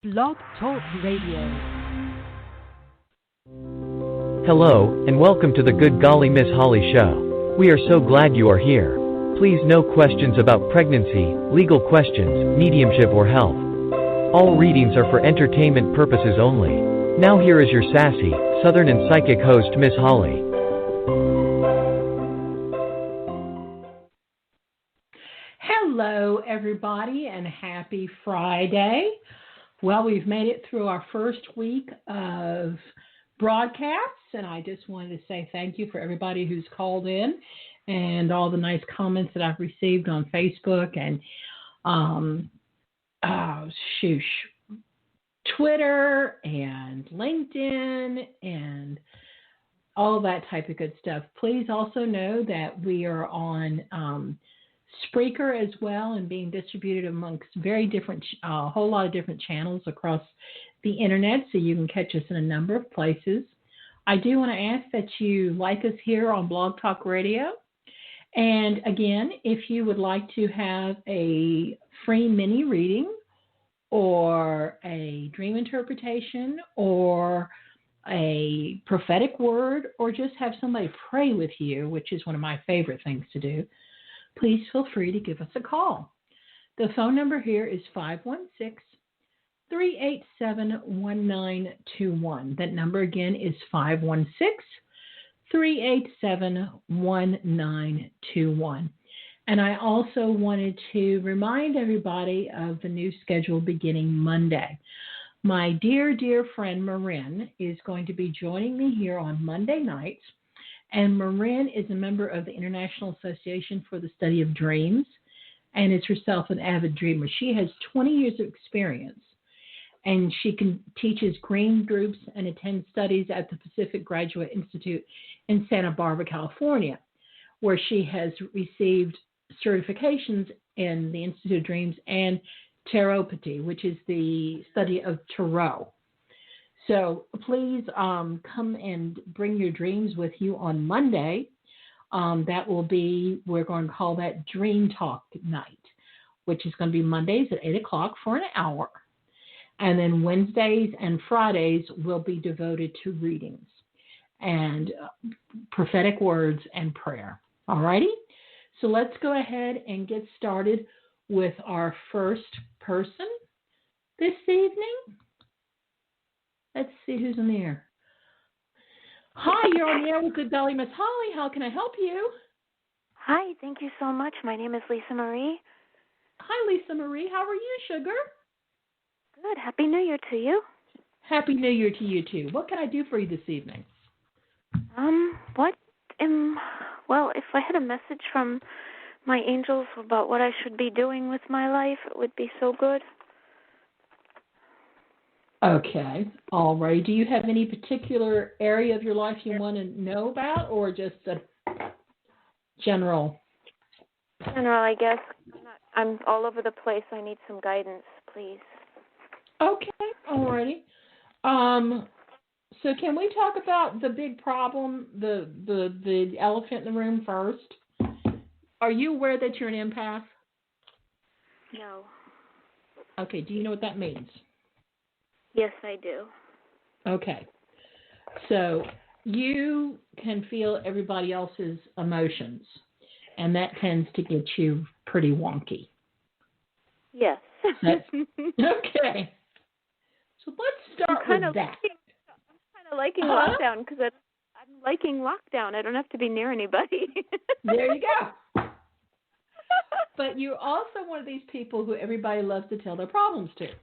Blog Talk Radio. Hello, and welcome to the Good Golly Miss Holly show. We are so glad you are here. Please no questions about pregnancy, legal questions, mediumship or health. All readings are for entertainment purposes only. Now here is your sassy, southern and psychic host Miss Holly. Hello everybody and happy Friday. Well, we've made it through our first week of broadcasts, and I just wanted to say thank you for everybody who's called in and all the nice comments that I've received on Facebook and Twitter and LinkedIn and all that type of good stuff. Please also know that we are on Spreaker as well and being distributed amongst very different, a whole lot of different channels across the internet, so you can catch us in a number of places. I do want to ask that you like us here on Blog Talk Radio. And again, if you would like to have a free mini reading or a dream interpretation or a prophetic word or just have somebody pray with you, which is one of my favorite things to do, please feel free to give us a call. The phone number here is 516-387-1921. That number again is 516-387-1921. And I also wanted to remind everybody of the new schedule beginning Monday. My dear, dear friend Marin is going to be joining me here on Monday nights. And Marin is a member of the International Association for the Study of Dreams and is herself an avid dreamer. She has 20 years of experience, and she teaches green groups and attends studies at the Pacific Graduate Institute in Santa Barbara, California, where she has received certifications in the Institute of Dreams and Tarotopathy, which is the study of tarot. So please come and bring your dreams with you on Monday. That will be, we're going to call that Dream Talk Night, which is going to be Mondays at 8 o'clock for an hour. And then Wednesdays and Fridays will be devoted to readings and prophetic words and prayer. All righty? So let's go ahead and get started with our first person this evening. Let's see who's in the air. Hi, you're on the air with Good Golly Miss Holly. How can I help you? Hi, thank you so much. My name is Lisa Marie. Hi, Lisa Marie. How are you, sugar? Good. Happy New Year to you. Happy New Year to you, too. What can I do for you this evening? Well, if I had a message from my angels about what I should be doing with my life, it would be so good. Okay. All right. Do you have any particular area of your life you want to know about, or just a general? General, I guess. I'm all over the place. I need some guidance, please. Okay. All righty. So can we talk about the big problem, the elephant in the room first? Are you aware that you're an empath? No. Okay. Do you know what that means? Yes, I do. Okay. So you can feel everybody else's emotions, and that tends to get you pretty wonky. Yes. Okay. So let's start with that. I'm kind of liking lockdown because I'm liking lockdown. I don't have to be near anybody. There you go. But you're also one of these people who everybody loves to tell their problems to.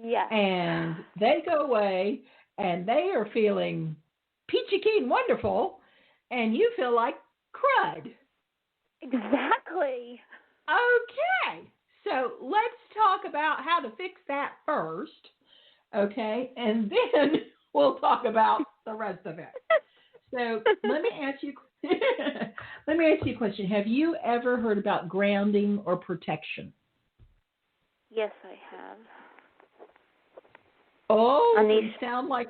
Yes. And they go away, and they are feeling peachy keen wonderful, and you feel like crud. Exactly. Okay. So let's talk about how to fix that first, okay? And then we'll talk about the rest of it. So let me ask you a question. Have you ever heard about grounding or protection? Yes, I have. Oh, we sound like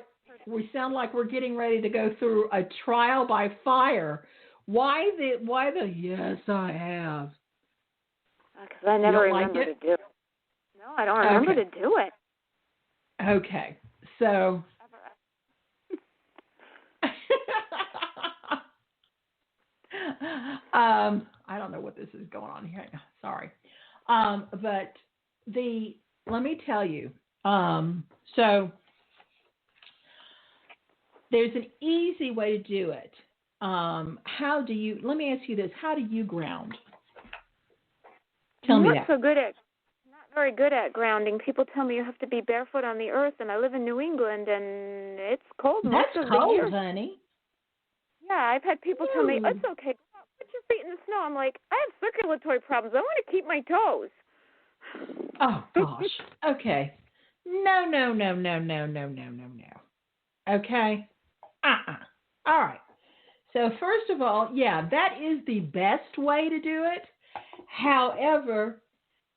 we're getting ready to go through a trial by fire. Why the yes, I have. Because I never remember to do it. No, I don't remember to do it. Okay. So I don't know what this is going on here. Sorry. But let me tell you. So there's an easy way to do it. Let me ask you this. How do you ground? Tell me that. Not very good at grounding. People tell me you have to be barefoot on the earth, and I live in New England, and it's cold most of the year. That's cold, honey. Yeah, I've had people tell me, it's okay, put your feet in the snow. I'm like, I have circulatory problems. I want to keep my toes. Oh, gosh. Okay. No. Okay? All right. So first of all, yeah, that is the best way to do it. However,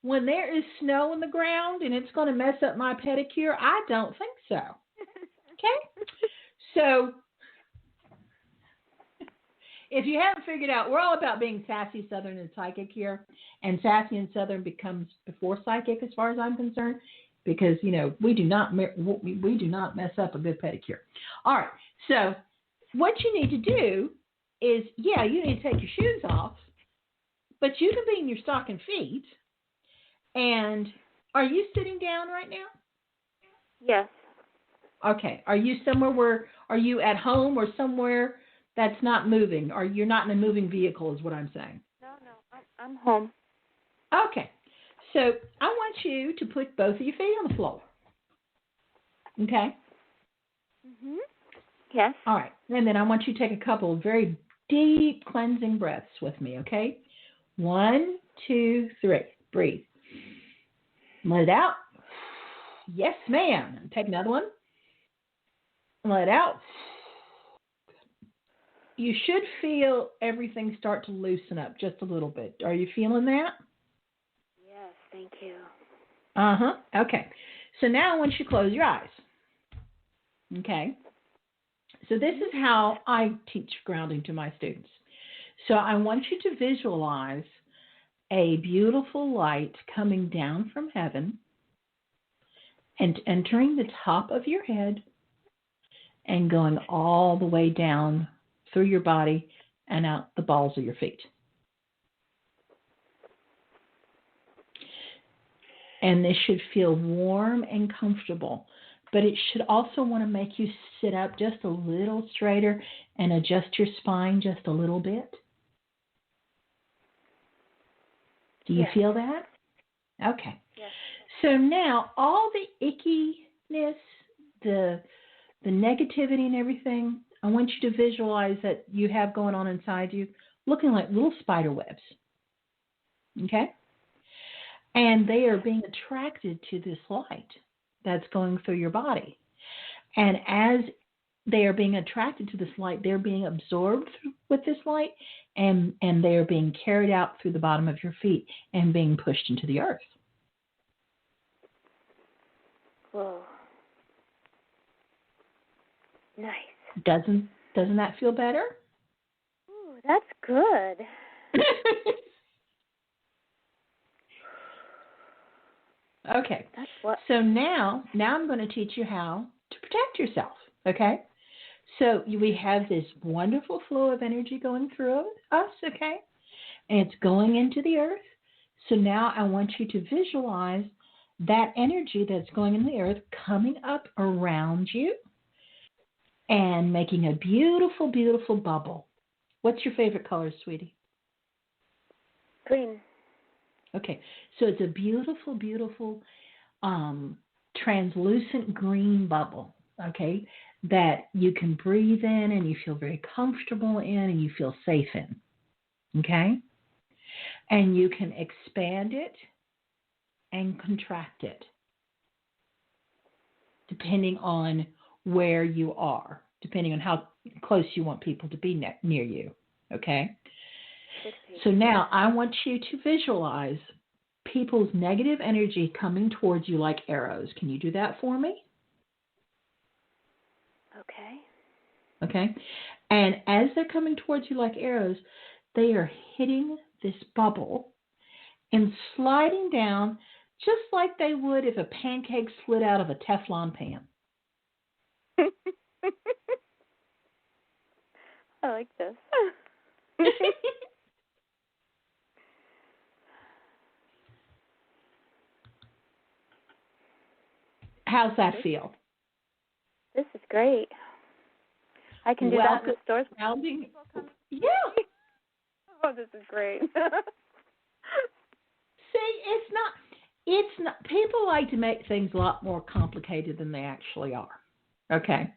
when there is snow on the ground and it's going to mess up my pedicure, I don't think so. Okay? So if you haven't figured out, we're all about being sassy, southern, and psychic here. And sassy and southern becomes before psychic as far as I'm concerned, because, we do not mess up a good pedicure. All right. So what you need to do is, you need to take your shoes off, but you can be in your stocking feet. And are you sitting down right now? Yes. Okay. Are you at home or somewhere that's not moving, or you're not in a moving vehicle is what I'm saying? No, I'm home. Okay. So I want you to put both of your feet on the floor. Okay? Mm-hmm. Yes. All right. And then I want you to take a couple of very deep cleansing breaths with me, okay? 1, 2, 3. Breathe. Let it out. Yes, ma'am. Take another one. Let it out. You should feel everything start to loosen up just a little bit. Are you feeling that? Yes, thank you. Uh-huh. Okay. So now I want you to close your eyes. Okay. So this is how I teach grounding to my students. So I want you to visualize a beautiful light coming down from heaven and entering the top of your head and going all the way down through your body and out the balls of your feet. And this should feel warm and comfortable, but it should also want to make you sit up just a little straighter and adjust your spine just a little bit. Do you feel that? Okay. Yes. So now all the ickiness, the negativity and everything, I want you to visualize that you have going on inside you, looking like little spider webs. Okay? And they are being attracted to this light that's going through your body. And as they are being attracted to this light, they're being absorbed with this light, and they are being carried out through the bottom of your feet and being pushed into the earth. Whoa. Nice. Doesn't that feel better? Ooh, that's good. Okay. So now I'm going to teach you how to protect yourself. Okay. So we have this wonderful flow of energy going through us. Okay. And it's going into the earth. So now I want you to visualize that energy that's going in the earth coming up around you and making a beautiful, beautiful bubble. What's your favorite color, sweetie? Green. Okay, so it's a beautiful, beautiful translucent green bubble, okay, that you can breathe in and you feel very comfortable in and you feel safe in, okay? And you can expand it and contract it depending on where you are, depending on how close you want people to be near you, okay? So now I want you to visualize people's negative energy coming towards you like arrows. Can you do that for me? Okay. And as they're coming towards you like arrows, they are hitting this bubble and sliding down just like they would if a pancake slid out of a Teflon pan. I like this. How's that feel? This is great. I can do that in the stores. Sounding, yeah. Oh, this is great. See, it's not, people like to make things a lot more complicated than they actually are. Okay.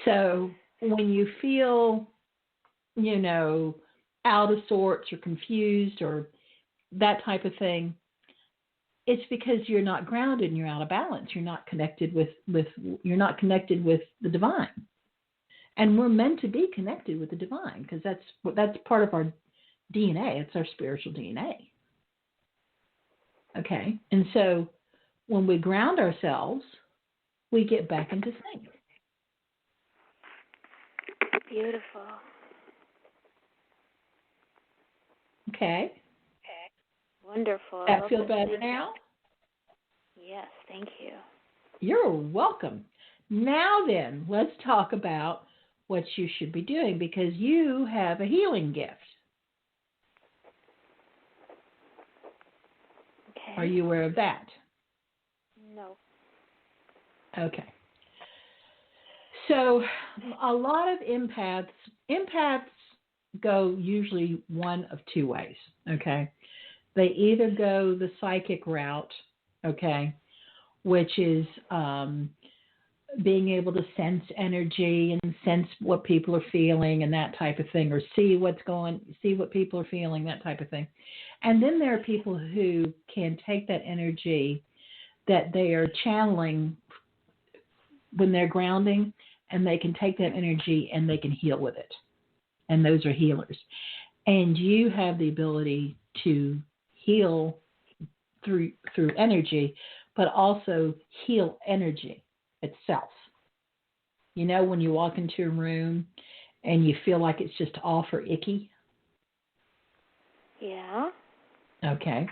So when you feel, out of sorts or confused or that type of thing, it's because you're not grounded and you're out of balance. You're not connected with the divine. And we're meant to be connected with the divine because that's part of our DNA. It's our spiritual DNA. Okay. And so when we ground ourselves, we get back into sync. Beautiful. Okay. Wonderful. That feel better now? Yes, thank you. You're welcome. Now then, let's talk about what you should be doing because you have a healing gift. Okay. Are you aware of that? No. Okay. So a lot of empaths go usually one of two ways, okay? They either go the psychic route, okay, which is being able to sense energy and sense what people are feeling and that type of thing, or see what people are feeling, that type of thing. And then there are people who can take that energy that they are channeling when they're grounding, and they can take that energy and they can heal with it. And those are healers. And you have the ability to heal through energy, but also heal energy itself. When you walk into a room and you feel like it's just off or icky? Yeah. Okay.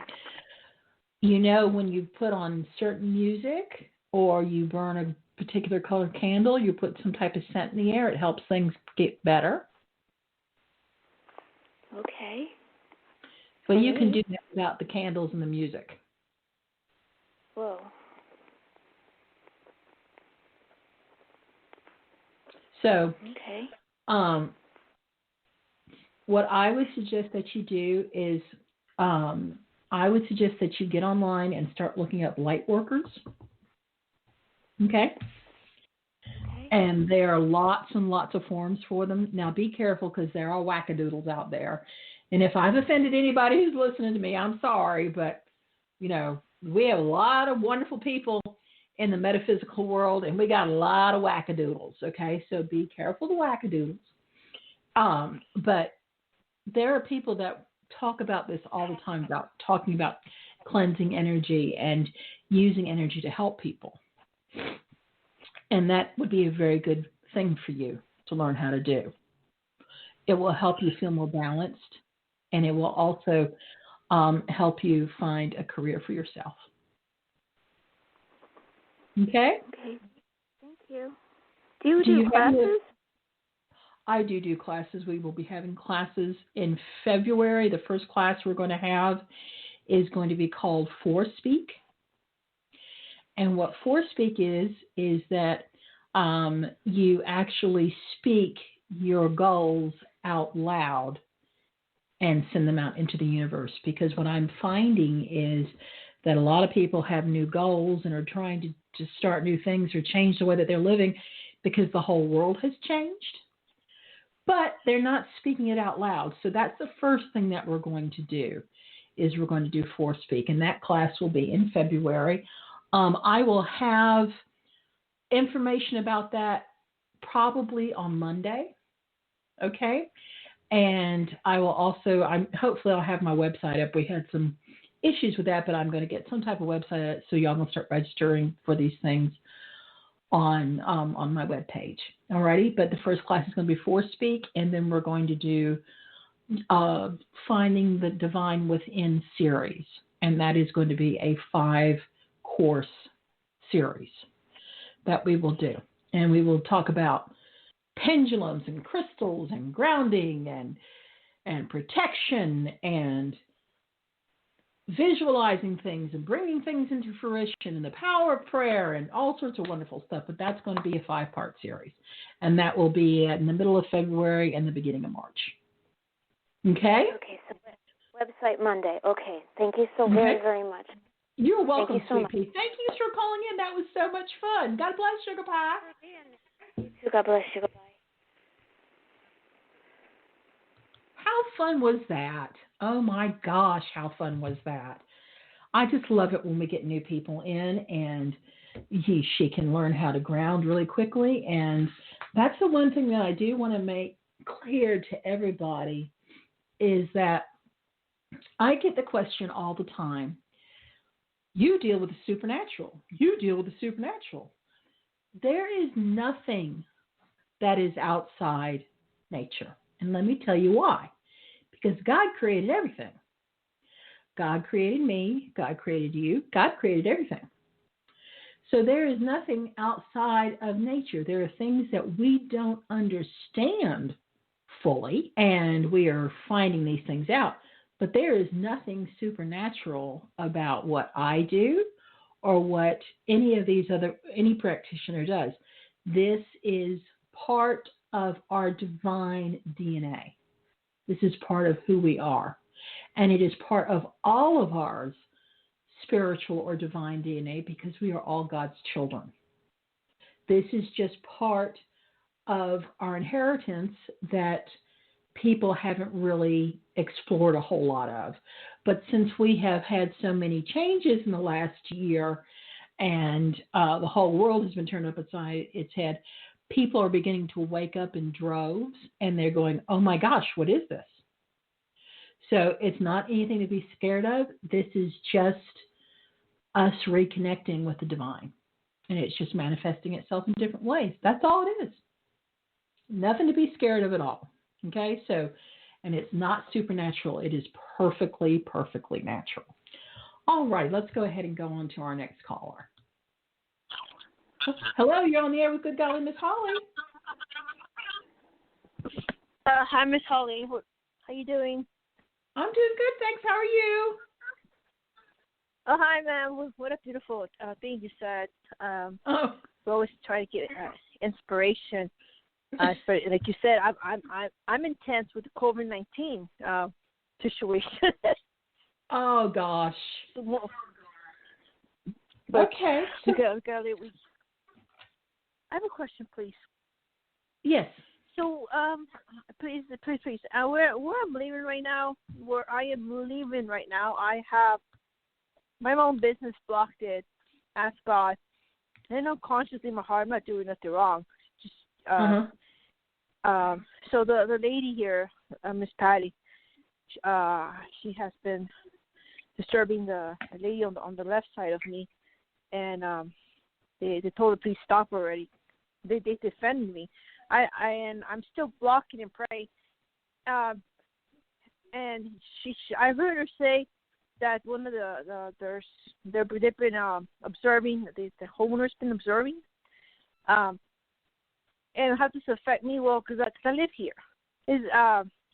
When you put on certain music or you burn a particular color candle, you put some type of scent in the air, it helps things get better. Okay. But you can do that without the candles and the music. Whoa. So, okay. What I would suggest that you do is, I would suggest that you get online and start looking up light workers. Okay? And there are lots and lots of forms for them. Now, be careful because there are wackadoodles out there. And if I've offended anybody who's listening to me, I'm sorry. But, we have a lot of wonderful people in the metaphysical world, and we got a lot of wackadoodles, okay? So be careful of the wackadoodles. But there are people that talk about this all the time, about talking about cleansing energy and using energy to help people. And that would be a very good thing for you to learn how to do. It will help you feel more balanced, and it will also help you find a career for yourself. Okay? Okay. Thank you. Do you do classes? I do classes. We will be having classes in February. The first class we're going to have is going to be called Forespeak. And what Forespeak is that you actually speak your goals out loud and send them out into the universe. Because what I'm finding is that a lot of people have new goals and are trying to start new things or change the way that they're living because the whole world has changed. But they're not speaking it out loud. So that's the first thing that we're going to do, is we're going to do Forespeak. And that class will be in February. I will have information about that probably on Monday. Okay? And I will also, hopefully I'll have my website up. We had some issues with that, but I'm going to get some type of website up so y'all can start registering for these things on my webpage. Alrighty? But the first class is going to be Forespeak, and then we're going to do Finding the Divine Within series, and that is going to be a 5-course series that we will do. And we will talk about pendulums and crystals and grounding and protection and visualizing things and bringing things into fruition and the power of prayer and all sorts of wonderful stuff. But that's going to be a 5-part series. And that will be in the middle of February and the beginning of March. Okay? Okay, so website Monday. Okay, thank you so very, very much. You're welcome, thank you so sweet much. pea. Thank you for calling in. That was so much fun. God bless, Sugar Pie. You too. God bless you. Bye. How fun was that? Oh my gosh, how fun was that? I just love it when we get new people in and she can learn how to ground really quickly. And that's the one thing that I do want to make clear to everybody is that I get the question all the time. You deal with the supernatural. You deal with the supernatural. There is nothing that is outside nature. And let me tell you why. Because God created everything. God created me. God created you. God created everything. So there is nothing outside of nature. There are things that we don't understand fully, and we are finding these things out. But there is nothing supernatural about what I do or what any practitioner does. This is part of our divine DNA. This is part of who we are. And it is part of all of ours spiritual or divine DNA because we are all God's children. This is just part of our inheritance that people haven't really explored a whole lot of. But since we have had so many changes in the last year and the whole world has been turned upside its head, people are beginning to wake up in droves and they're going, oh my gosh, what is this? So it's not anything to be scared of. This is just us reconnecting with the divine. And it's just manifesting itself in different ways. That's all it is. Nothing to be scared of at all. Okay, so, and it's not supernatural. It is perfectly, perfectly natural. All right, let's go ahead and go on to our next caller. Hello, you're on the air with Good Golly Miss Holly. Hi, Miss Holly. How you doing? I'm doing good, thanks. How are you? Oh, hi, ma'am. What a beautiful thing you said. We always try to get inspiration. Like you said, I'm intense with the COVID-19 situation. Oh gosh. Okay. I have a question, please. Yes. So, please. Where I'm living right now, I have my own business blocked it. Ask God. And unconsciously in my heart, I'm not doing nothing wrong. Just so the lady here, Miss Patty, she has been disturbing the lady on the left side of me, and they told her please stop already. They defended me. I'm still blocking and praying. And I heard her say that one of they've been observing, the homeowner's been observing. And how does this affect me? Well, because I live here. Is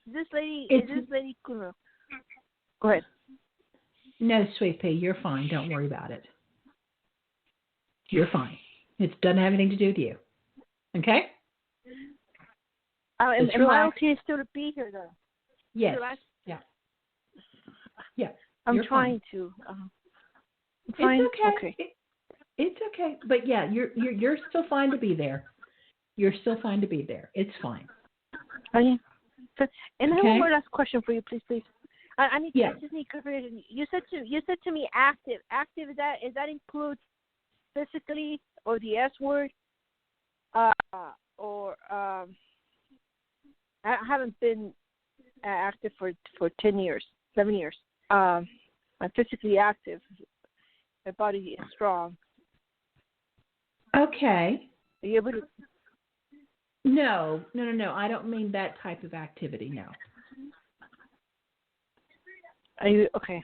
this lady gonna? Go ahead. No, sweet pea, you're fine. Don't worry about it. You're fine. It doesn't have anything to do with you. Okay? And my okay is still to be here, though. Yes. Yeah. Yeah. I'm trying to. It's okay. It's okay. But yeah, you're still fine to be there. You're still fine to be there. It's fine. Okay. And I have one more last question for you, please. I just need clarification. You said to me active. Active, is that includes physically or the S word? I haven't been active for 10 years, 7 years. I'm physically active. My body is strong. Okay. Are you able to? No. I don't mean that type of activity, no. Are you okay?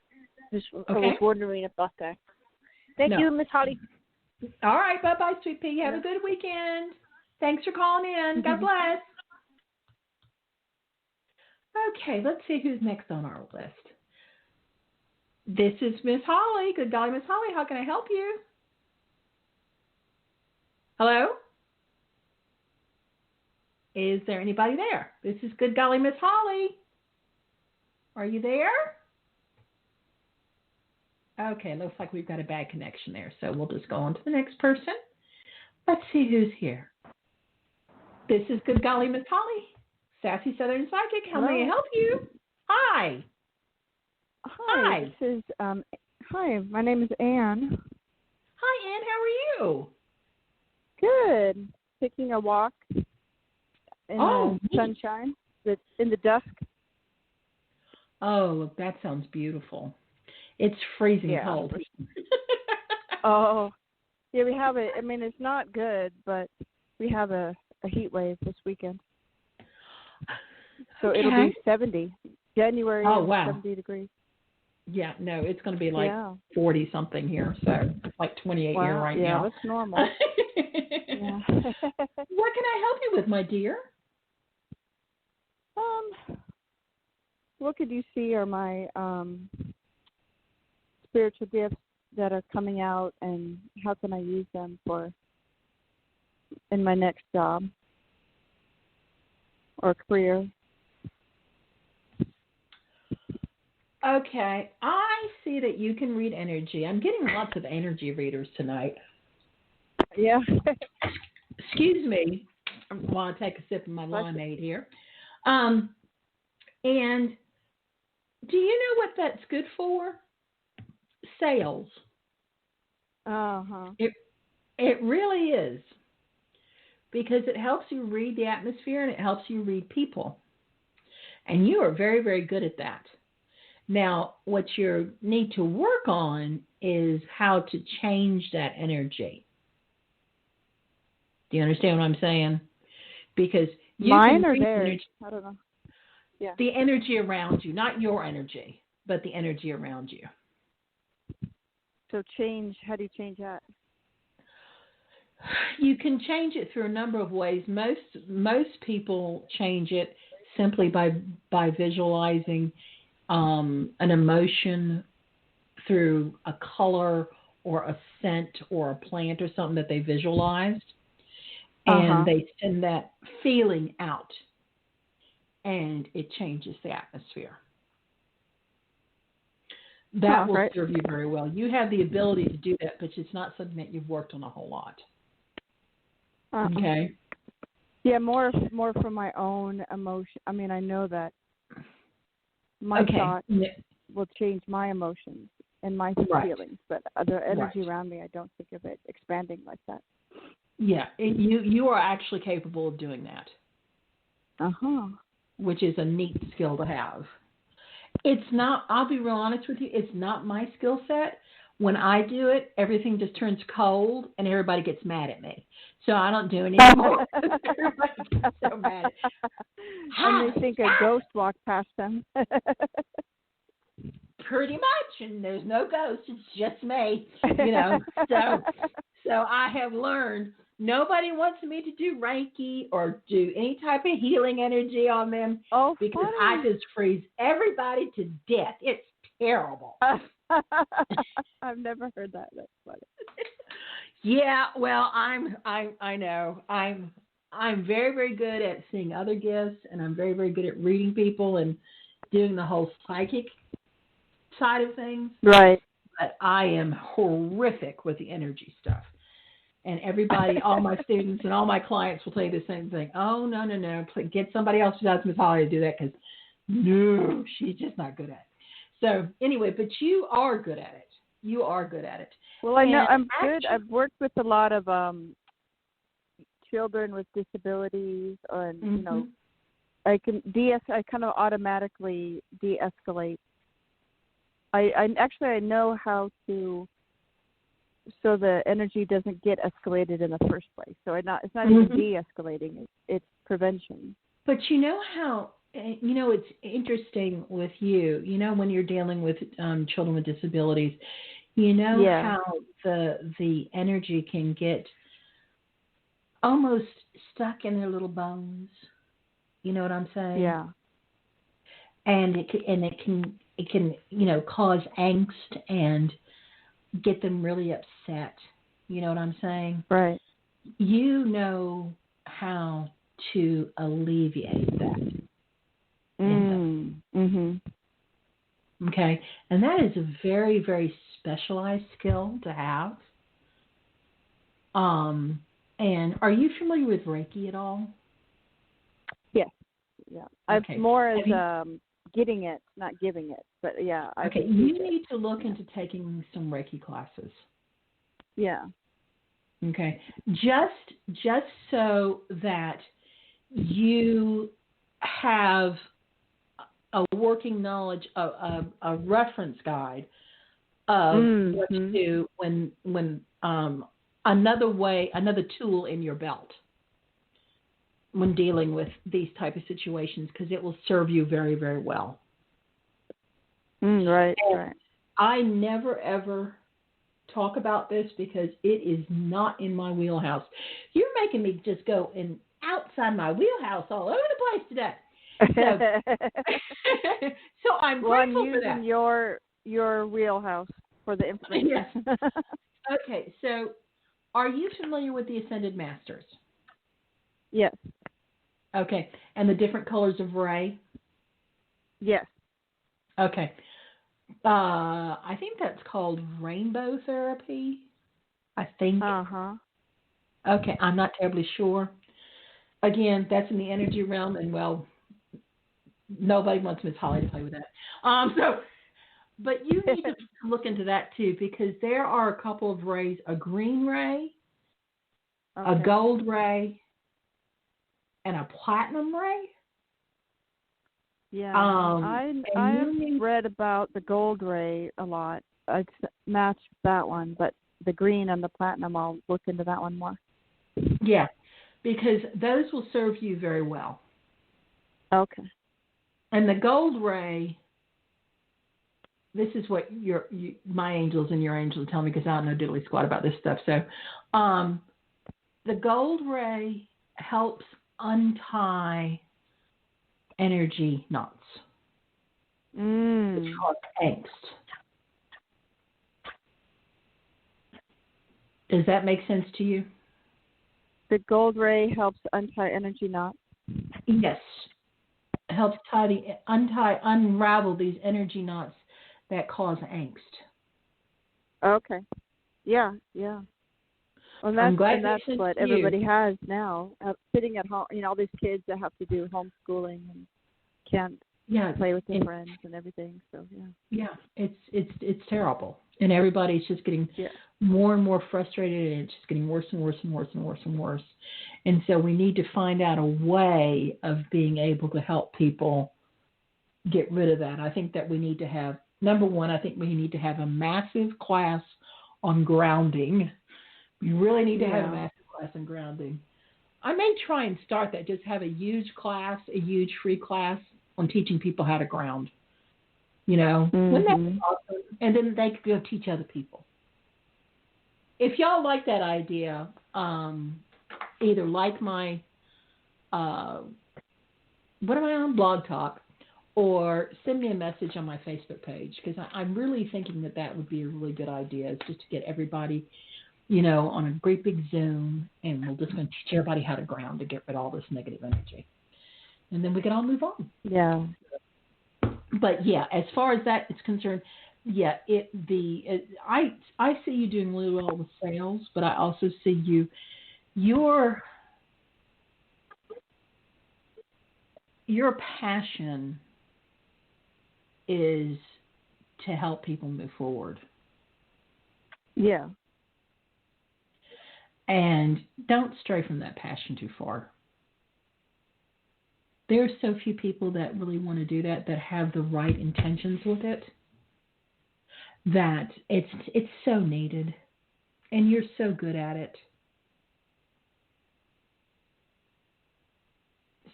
I was wondering about that. Thank you, Miss Holly. All right. Bye-bye, Sweet Pea. Have a good weekend. Thanks for calling in. God bless. Okay, let's see who's next on our list. This is Miss Holly. Good Golly Miss Holly. How can I help you? Hello? Is there anybody there? This is Good Golly Miss Holly. Are you there? Okay, looks like we've got a bad connection there, so we'll just go on to the next person. Let's see who's here. This is Good Golly Miss Holly, Sassy Southern Psychic. How may I help you? Hi. Hi. This is hi. My name is Anne. Hi, Anne. How are you? Good. Taking a walk in the sunshine. It's in the dusk. Oh, that sounds beautiful. It's freezing cold. Oh, yeah. We have it. I mean, it's not good, but we have a heat wave this weekend. So it'll be 70. January is 70 degrees. Yeah, no, it's going to be like 40-something here, so it's like 28 here right now. Yeah, that's normal. Yeah. What can I help you with, my dear? What could you see are my spiritual gifts that are coming out, and how can I use them in my next job or career? Okay, I see that you can read energy. I'm getting lots of energy readers tonight. Yeah. Excuse me while I take a sip of my limeade here. And do you know what that's good for? Sales. Uh-huh. It really is. Because it helps you read the atmosphere and it helps you read people. And you are very, very good at that. Now, what you need to work on is how to change that energy. Do you understand what I'm saying? Because you mine or theirs? I don't know. Yeah. The energy around you, not your energy, but the energy around you. So how do you change that? You can change it through a number of ways. Most people change it simply by visualizing an emotion through a color or a scent or a plant or something that they visualized. And they send that feeling out. And it changes the atmosphere. That will serve you very well. You have the ability to do that, but it's not something that you've worked on a whole lot. Okay? Yeah, more from my own emotion. I mean, I know that my thoughts will change my emotions and my feelings, but the energy around me, I don't think of it expanding like that. Yeah, you are actually capable of doing that. Which is a neat skill to have. It's not, I'll be real honest with you, it's not my skill set. When I do it, everything just turns cold and everybody gets mad at me. So I don't do it anymore. Everybody gets so mad. And they think a ghost walked past them. Pretty much, and there's no ghost, it's just me. So I have learned nobody wants me to do Reiki or do any type of healing energy on them because funny. I just freeze everybody to death. It's terrible. I've never heard that. That's funny. Yeah, well, I know. I'm very, very good at seeing other gifts, and I'm very, very good at reading people and doing the whole psychic side of things. Right. But I am horrific with the energy stuff. And everybody, all my students and all my clients will tell you the same thing. Oh, no. Get somebody else who does Miss Holly to do that because, no, she's just not good at it. So, anyway, but you are good at it. You are good at it. Well, I know I'm good. I've worked with a lot of children with disabilities, and, I kind of automatically de-escalate. I know how to, so the energy doesn't get escalated in the first place. So it's not even de-escalating; it's prevention. But you know how it's interesting with you. When you're dealing with children with disabilities, how the energy can get almost stuck in their little bones. You know what I'm saying? Yeah. And it can cause angst and get them really upset. You know what I'm saying? Right. You know how to alleviate that. Mm-hmm. Okay, and that is a very, very specialized skill to have. And are you familiar with Reiki at all? Yes. Yeah. Okay. I'm more as getting it, not giving it. But yeah. Okay, you need to look into taking some Reiki classes. Yeah. Okay, just so that you have a working knowledge, a reference guide of what to do when another tool in your belt when dealing with these type of situations, because it will serve you very, very well. Right. And right. I never ever talk about this because it is not in my wheelhouse. You're making me just go outside my wheelhouse all over the place today. So I'm grateful for that. I'm using your wheelhouse for the information. Yes. Okay, so are you familiar with the Ascended Masters? Yes. Okay, and the different colors of Ray? Yes. Okay. I think that's called rainbow therapy. I think. Uh-huh. Okay, I'm not terribly sure. Again, that's in the energy realm, and nobody wants Miss Holly to play with that. But you need to look into that too, because there are a couple of rays: a green ray, a gold ray, and a platinum ray. Yeah, I have read about the gold ray a lot. I'd match that one, but the green and the platinum, I'll look into that one more. Yeah, because those will serve you very well. Okay. And the gold ray, this is what my angels and your angels tell me, because I don't know diddly squat about this stuff. So the gold ray helps untie energy knots, which cause angst. Does that make sense to you? The gold ray helps untie energy knots? Yes. It helps unravel these energy knots that cause angst. Okay. Yeah. Well, that's what everybody has now, sitting at home. All these kids that have to do homeschooling and can't play with their friends and everything. So yeah, it's terrible, and everybody's just getting more and more frustrated, and it's just getting worse and worse and worse and worse and worse. And so we need to find out a way of being able to help people get rid of that. I think that we need to have, number one, I think we need to have a massive class on grounding. You really need to have a massive class on grounding. I may try and start that, just have a huge free class on teaching people how to ground. Wouldn't that be awesome? And then they could go teach other people. If y'all like that idea, either like my, what am I on, Blog Talk, or send me a message on my Facebook page, because I'm really thinking that would be a really good idea, is just to get everybody, on a great big Zoom, and we're just going to teach everybody how to ground to get rid of all this negative energy. And then we can all move on. Yeah. But yeah, as far as that is concerned, I see you doing really well with sales, but I also see your passion is to help people move forward. Yeah. And don't stray from that passion too far. There are so few people that really want to do that have the right intentions with it, that it's so needed, and you're so good at it.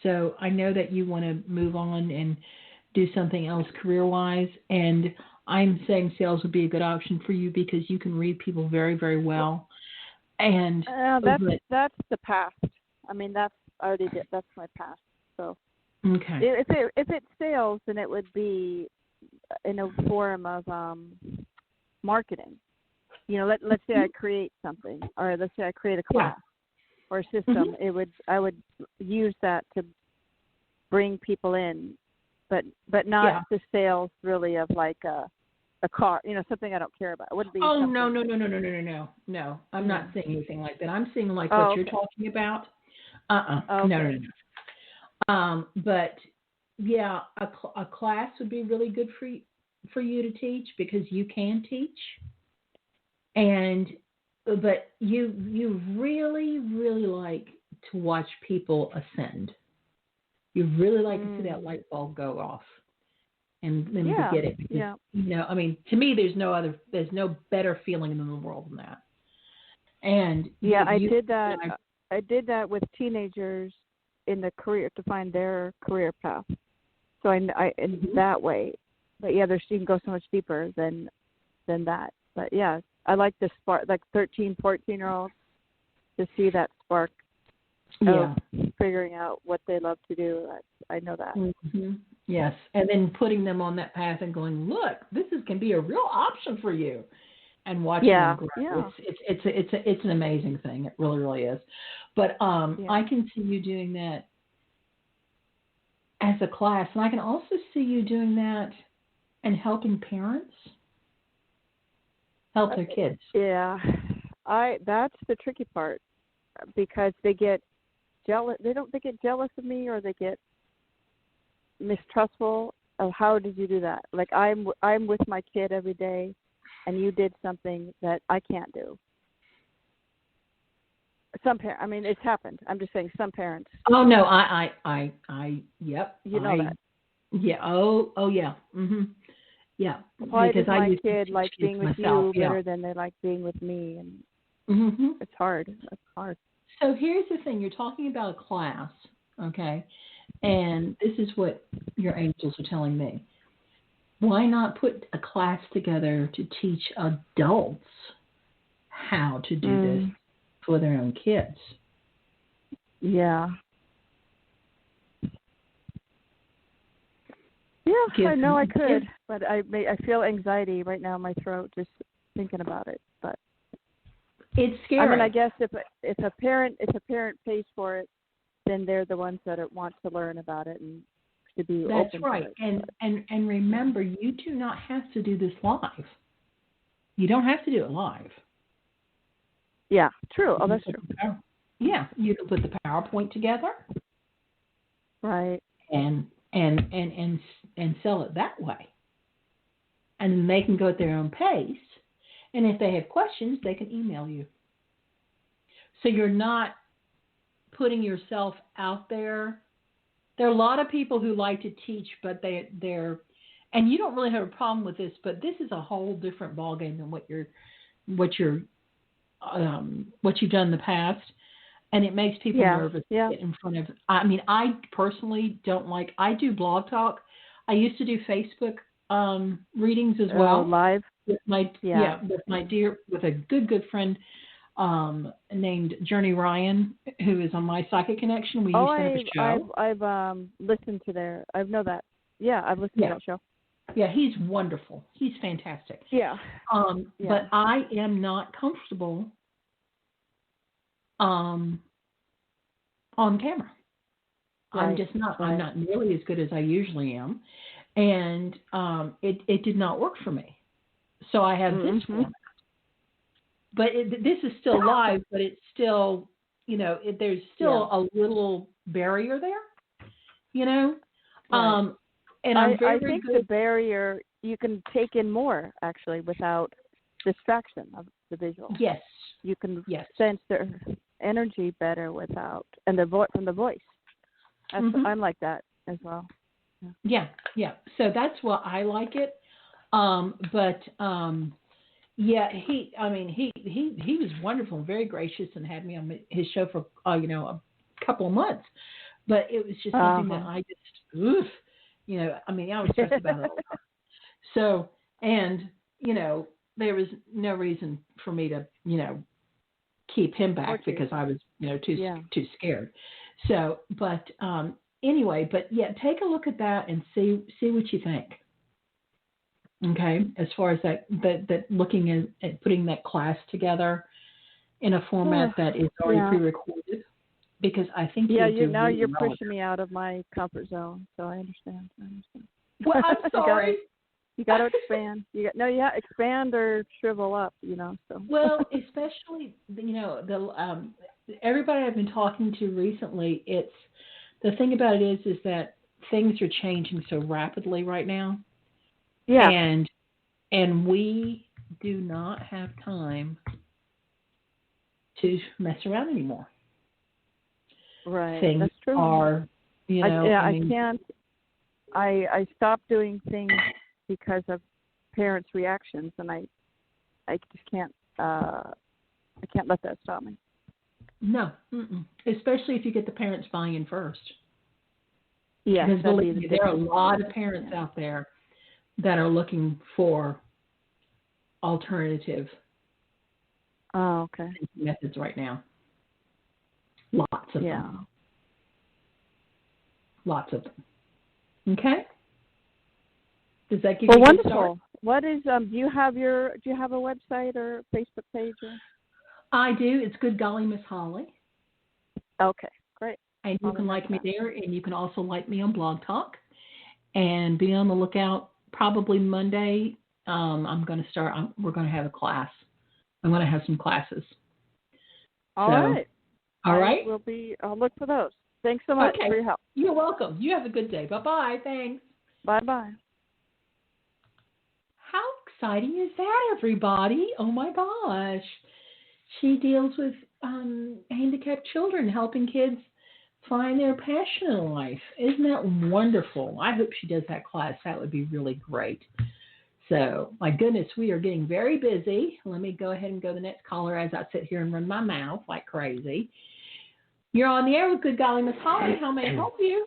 So I know that you want to move on and do something else career-wise, and I'm saying sales would be a good option for you because you can read people very, very well. And that's the past. I mean, I already did. That's my past. So okay. If it's sales, then it would be in a form of marketing. Let's say I create something, or let's say I create a class or a system. I would use that to bring people in, but not the sales really of like a car, something I don't care about. It wouldn't be. Oh no. I'm not saying anything like that. I'm saying like what you're talking about. Okay. No. But yeah, a class would be really good for you to teach because you can teach, but you really, really like to watch people ascend. You really like to see that light bulb go off, and then to get it. Because, I mean, to me, there's no better feeling in the world than that. And I did that. I did that with teenagers in the career to find their career path. So in that way, but you can go so much deeper than that. But yeah, I like the spark, like 13, 14-year-olds, to see that spark of figuring out what they love to do. I know that. Mm-hmm. Yes, and then putting them on that path and going, look, this can be a real option for you, and watching them grow. Yeah. It's an amazing thing. It really, really is. But I can see you doing that as a class, and I can also see you doing that and helping parents help their kids. Yeah, that's the tricky part, because they get jealous. They get jealous of me, or they get mistrustful of how did you do that? Like I'm with my kid every day, and you did something that I can't do. I mean, it's happened. I'm just saying some parents. Oh no, yep. You know that. Yeah. Oh yeah. Mhm. Yeah. Why does my kid like being with you better than they like being with me? And it's hard. It's hard. So here's the thing: you're talking about a class, okay? And this is what your angels are telling me. Why not put a class together to teach adults how to do this for their own kids? Yeah. Yeah, I know I could, but I feel anxiety right now in my throat just thinking about it. But it's scary. I mean, I guess if a parent pays for it, then they're the ones that want to learn about it and to be open. That's right. To it. And remember, you do not have to do this live. You don't have to do it live. Yeah, true. Oh, that's true. Yeah, you can put the PowerPoint together. Right. And sell it that way. And then they can go at their own pace. And if they have questions, they can email you. So you're not putting yourself out there. There are a lot of people who like to teach, but they're and you don't really have a problem with this, but this is a whole different ballgame than what you've done in the past. And it makes people nervous to get in front of. I mean, I personally don't like. I do blog talk. I used to do Facebook readings as well, live with a good friend named Journey Ryan, who is on my Psychic Connection. We used to have a show. I've listened to I know that. Yeah, I've listened to that show. Yeah, he's wonderful. He's fantastic. Yeah. But I am not comfortable on camera. Right. I'm just not. Right. I'm not nearly as good as I usually am, and it did not work for me. So I have this format. But this is still live, but it's still, there's still a little barrier there, Right. And I'm very, I think good. The barrier, you can take in more, actually, without distraction of the visual. Yes. You can sense their energy better without, and from the voice. I'm like that as well. Yeah. So that's why I like it. He was wonderful and very gracious and had me on his show for a couple of months. But it was just something that I just, I was stressed about it all the time. So, and, there was no reason for me to, keep him back because I was, too scared. So, but anyway, take a look at that and see what you think. Okay, as far as that looking at putting that class together in a format that is already pre-recorded, because I think you're pushing me out of my comfort zone, so I understand. Well, I'm sorry. You got to expand. Expand or shrivel up. So. Well, especially everybody I've been talking to recently, it's the thing about it is that things are changing so rapidly right now. Yeah. And we do not have time to mess around anymore. Right. Things That's true. Are, I can't. I stopped doing things because of parents' reactions, and I just can't. I can't let that stop me. No, especially if you get the parents buy-in first. Yeah, because believe me, there are a lot of parents out there that are looking for alternative methods right now. Lots of them. Lots of them. Okay. Does that give you a good start? What is do you have a website or Facebook page? I do. It's Good Golly Miss Holly. Okay, great. And you can like me there, and you can also like me on Blog Talk. And be on the lookout. Probably Monday, I'm going to start. We're going to have a class. I'm going to have some classes. All right. I'll look for those. Thanks so much for your help. You're welcome. You have a good day. Bye-bye. Thanks. Bye-bye. How exciting is that, everybody? Oh, my gosh. She deals with handicapped children, helping kids find their passion in life. Isn't that wonderful? I hope she does that class. That would be really great. So, my goodness, we are getting very busy. Let me go ahead and go to the next caller as I sit here and run my mouth like crazy. You're on the air with Good Golly Miss Holly. How may I help you?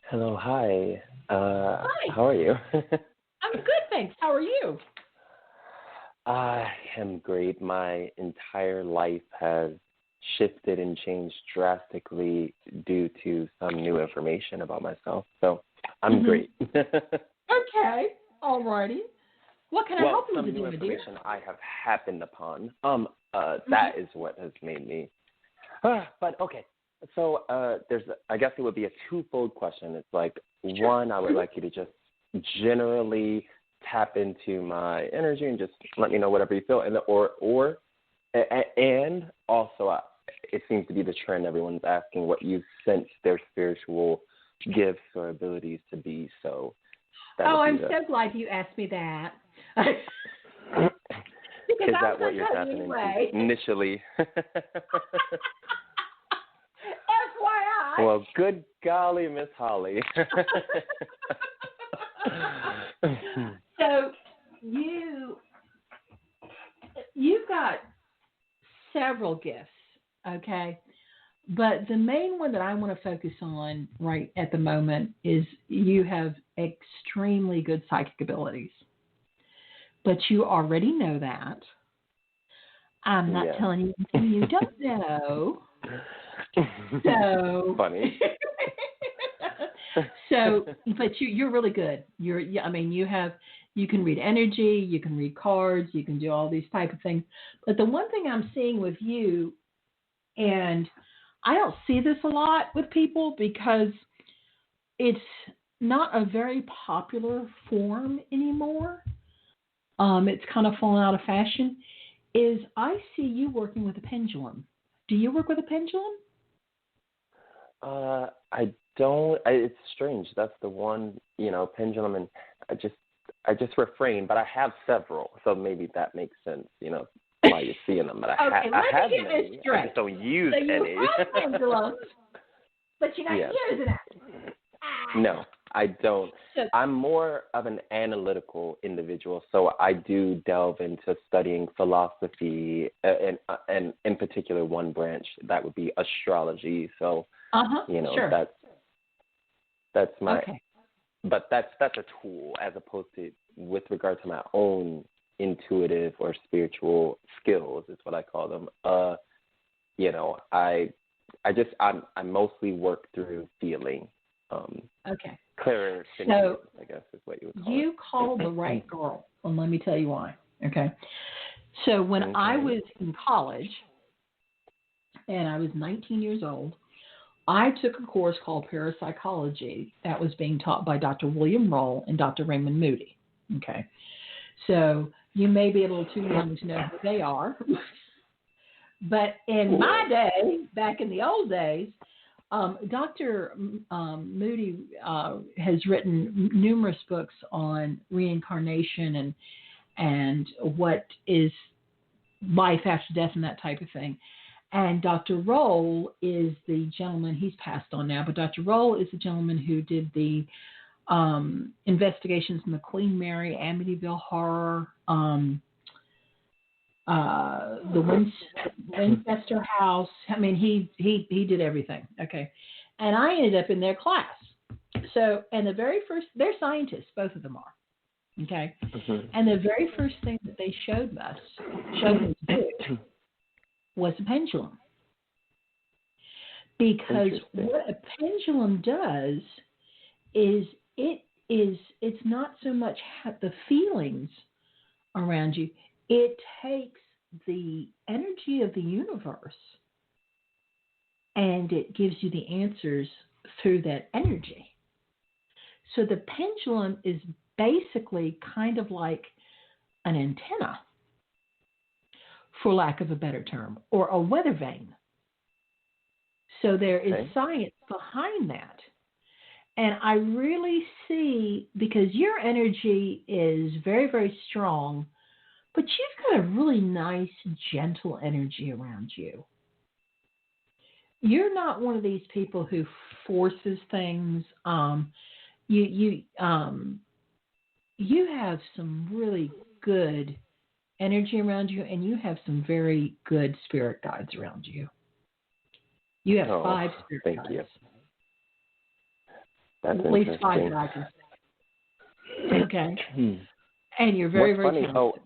Hello, hi. Hi. How are you? I'm good, thanks. How are you? I am great. My entire life has shifted and changed drastically due to some new information about myself. So I'm great. Okay. All righty. What can I help you with, some new information I have happened upon. That is what has made me. But okay. So I guess it would be a twofold question. It's like, one, I would like you to just generally tap into my energy and just let me know whatever you feel, and also it seems to be the trend. Everyone's asking what you sense their spiritual gifts or abilities to be. So I'm so glad you asked me that. Is that what you're tapping into initially? FYI. Well, good golly, Miss Holly. So you've got several gifts, okay? But the main one that I want to focus on right at the moment is you have extremely good psychic abilities. But you already know that. I'm not telling you anything you don't know. So funny. So, but you're really good. You can read energy, you can read cards, you can do all these type of things. But the one thing I'm seeing with you, and I don't see this a lot with people because it's not a very popular form anymore. It's kind of fallen out of fashion. Is I see you working with a pendulum. Do you work with a pendulum? I don't. It's strange. That's the one, pendulum, and I just refrain. But I have several, so maybe that makes sense. Why you're seeing them. But I have many. I just don't use any. So you have pendulums, but you're not using it. No, I don't. I'm more of an analytical individual, so I do delve into studying philosophy, and in particular one branch that would be astrology. So You know, sure. that's my. Okay. But that's a tool as opposed to with regard to my own intuitive or spiritual skills is what I call them. You know, I mostly work through feeling. Okay. Clearer So I guess is what you would call it. You called the right girl, and let me tell you why. Okay. So when I was in college, and I was 19 years old, I took a course called Parapsychology that was being taught by Dr. William Roll and Dr. Raymond Moody. Okay. So you may be a little too young to know who they are. But in my day, back in the old days, Dr. Moody has written numerous books on reincarnation and what is life after death and that type of thing. And Dr. Roll is the gentleman, he's passed on now, but Dr. Roll is the gentleman who did the investigations in the Queen Mary, Amityville Horror, the Winchester House. I mean, he did everything. Okay. And I ended up in their class. So, and the very first, they're scientists, both of them are. Okay. And the very first thing that they showed us to do was a pendulum. Because what a pendulum does is it's not so much the feelings around you. It takes the energy of the universe and it gives you the answers through that energy. So the pendulum is basically kind of like an antenna, for lack of a better term, or a weather vane. So there is science behind that. And I really see, because your energy is very, very strong, but you've got a really nice, gentle energy around you. You're not one of these people who forces things. You have some really good energy around you, and you have some very good spirit guides around you. You have 5 spirit guides. Thank you. That's at least 5 that I can say. Okay. And you're very, very funny, talented.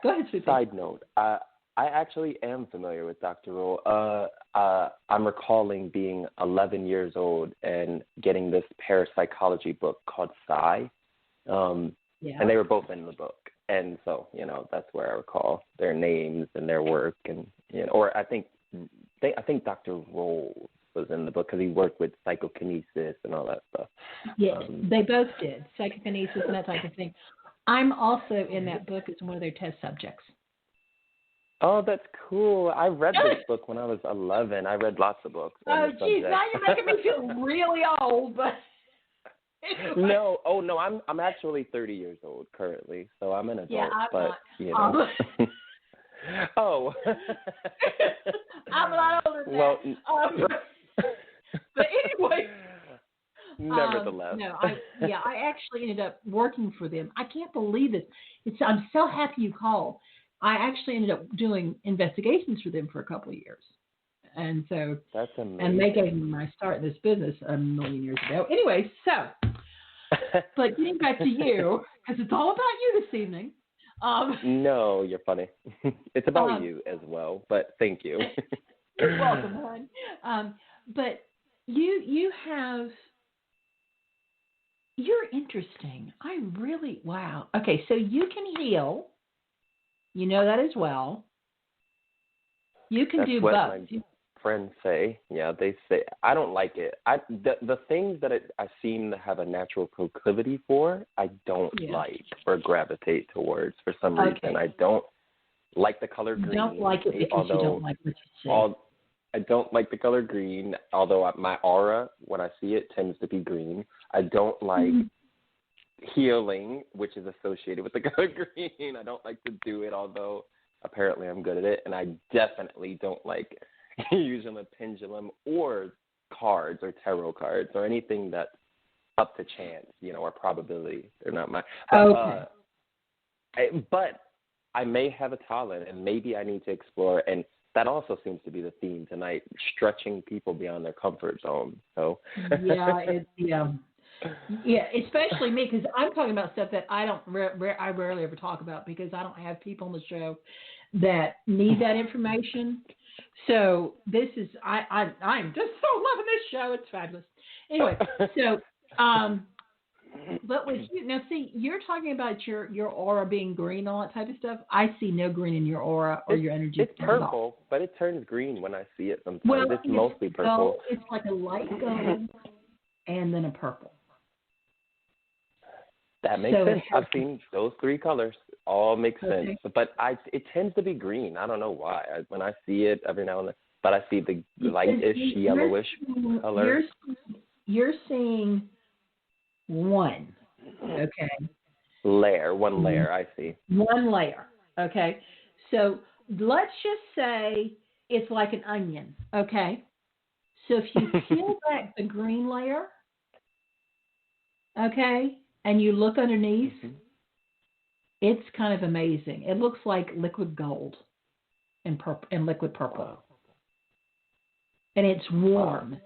Go ahead, sweetie. Side note, I actually am familiar with Dr. Roll. I'm recalling being 11 years old and getting this parapsychology book called Sassy. And they were both in the book. And so, you know, that's where I recall their names and their work. And, you know, or I think Dr. Roll was in the book because he worked with psychokinesis and all that stuff. Yeah, they both did, psychokinesis and that type of thing. I'm also in that book as one of their test subjects. Oh, that's cool. I read this book when I was 11. I read lots of books. Oh, geez, now you're making me feel really old. But no, I'm actually 30 years old currently, so I'm an adult. Yeah, I'm but not. You know. Oh. I'm a lot older than well, that. But anyway. Nevertheless. I actually ended up working for them. I can't believe it. I'm so happy you called. I actually ended up doing investigations for them for a couple of years. And so, that's amazing. And they gave me my start in this business a million years ago. Anyway, so, but getting back to you, because it's all about you this evening. No, you're funny. It's about you as well, but thank you. You're welcome, hon. But you're interesting. Wow. Okay, so you can heal. You know that as well. You can do both. That's what my friends say. Yeah, they say. I don't like it. The things that I seem to have a natural proclivity for, I don't like or gravitate towards for some reason. I don't like the color green. You don't like it because you don't like what you see. I don't like the color green, although my aura, when I see it, tends to be green. I don't like healing, which is associated with the color green. I don't like to do it, although apparently I'm good at it. And I definitely don't like using a pendulum or cards or tarot cards or anything that's up to chance, or probability. They're not my. But I may have a talent, and maybe I need to explore. And that also seems to be the theme tonight: stretching people beyond their comfort zone. So yeah, especially me, because I'm talking about stuff that I rarely ever talk about, because I don't have people on the show that need that information. So this is I'm just so loving this show. It's fabulous. Anyway, so but with you now, see, you're talking about your aura being green, all that type of stuff. I see no green in your aura or your energy. It's purple, but it turns green when I see it sometimes. Well, it's mostly purple. It's like a light gold and then a purple. That makes sense. I've seen those three colors. All make sense. But it tends to be green. I don't know why. When I see it every now and then, but I see the lightish, yellowish color. You're seeing one, okay? One layer, I see. One layer, okay? So let's just say it's like an onion, okay? So if you peel back the green layer, okay, and you look underneath, it's kind of amazing. It looks like liquid gold and purple and liquid purple. Wow. And it's warm,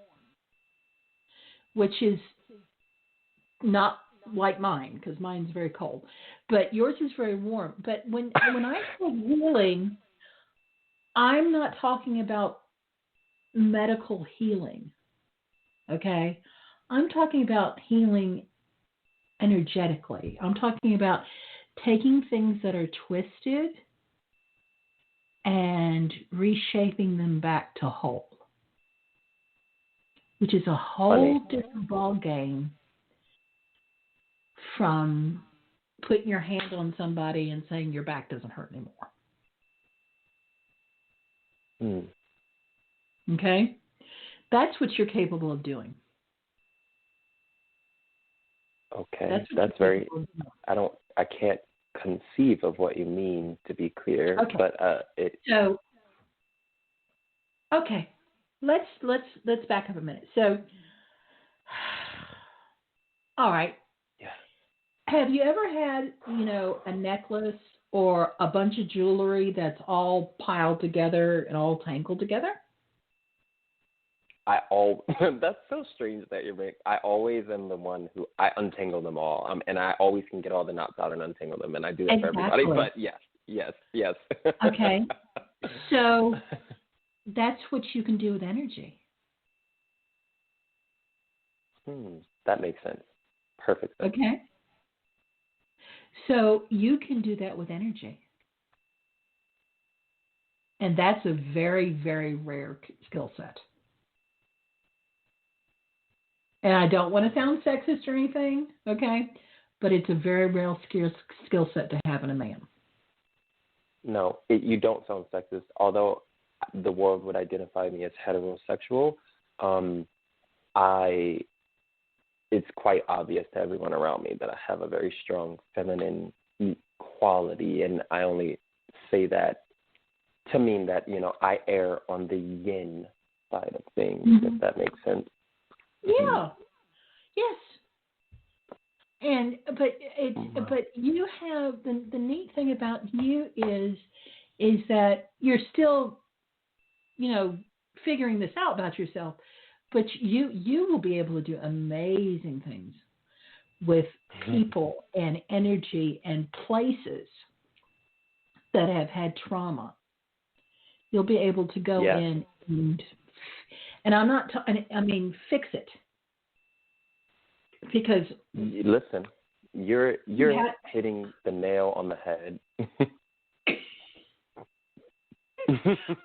which is not like mine, because mine's very cold. But yours is very warm. But when I say healing, I'm not talking about medical healing, okay? I'm talking about healing energetically. I'm talking about taking things that are twisted and reshaping them back to whole, which is a whole different ball game from putting your hand on somebody and saying your back doesn't hurt anymore. Okay? That's what you're capable of doing. Okay, that's very. I can't conceive of what you mean, to be clear. Okay. But So, okay, let's back up a minute. So, all right. Yeah. Have you ever had, a necklace or a bunch of jewelry that's all piled together and all tangled together? That's so strange that you're making. I always am the one who I untangle them all, and I always can get all the knots out and untangle them, and I do that for everybody. But yes. Okay, so that's what you can do with energy. That makes sense. Perfect sense. Okay, so you can do that with energy, and that's a very, very rare skill set. And I don't want to sound sexist or anything, okay? But it's a very rare skill set to have in a man. No, you don't sound sexist. Although the world would identify me as heterosexual, it's quite obvious to everyone around me that I have a very strong feminine quality, and I only say that to mean that I err on the yin side of things, if that makes sense. Yeah. Yes. But you have the neat thing about you is that you're still, figuring this out about yourself, but you will be able to do amazing things with people and energy and places that have had trauma. You'll be able to go in and I'm not fix it. Because listen, you're hitting the nail on the head.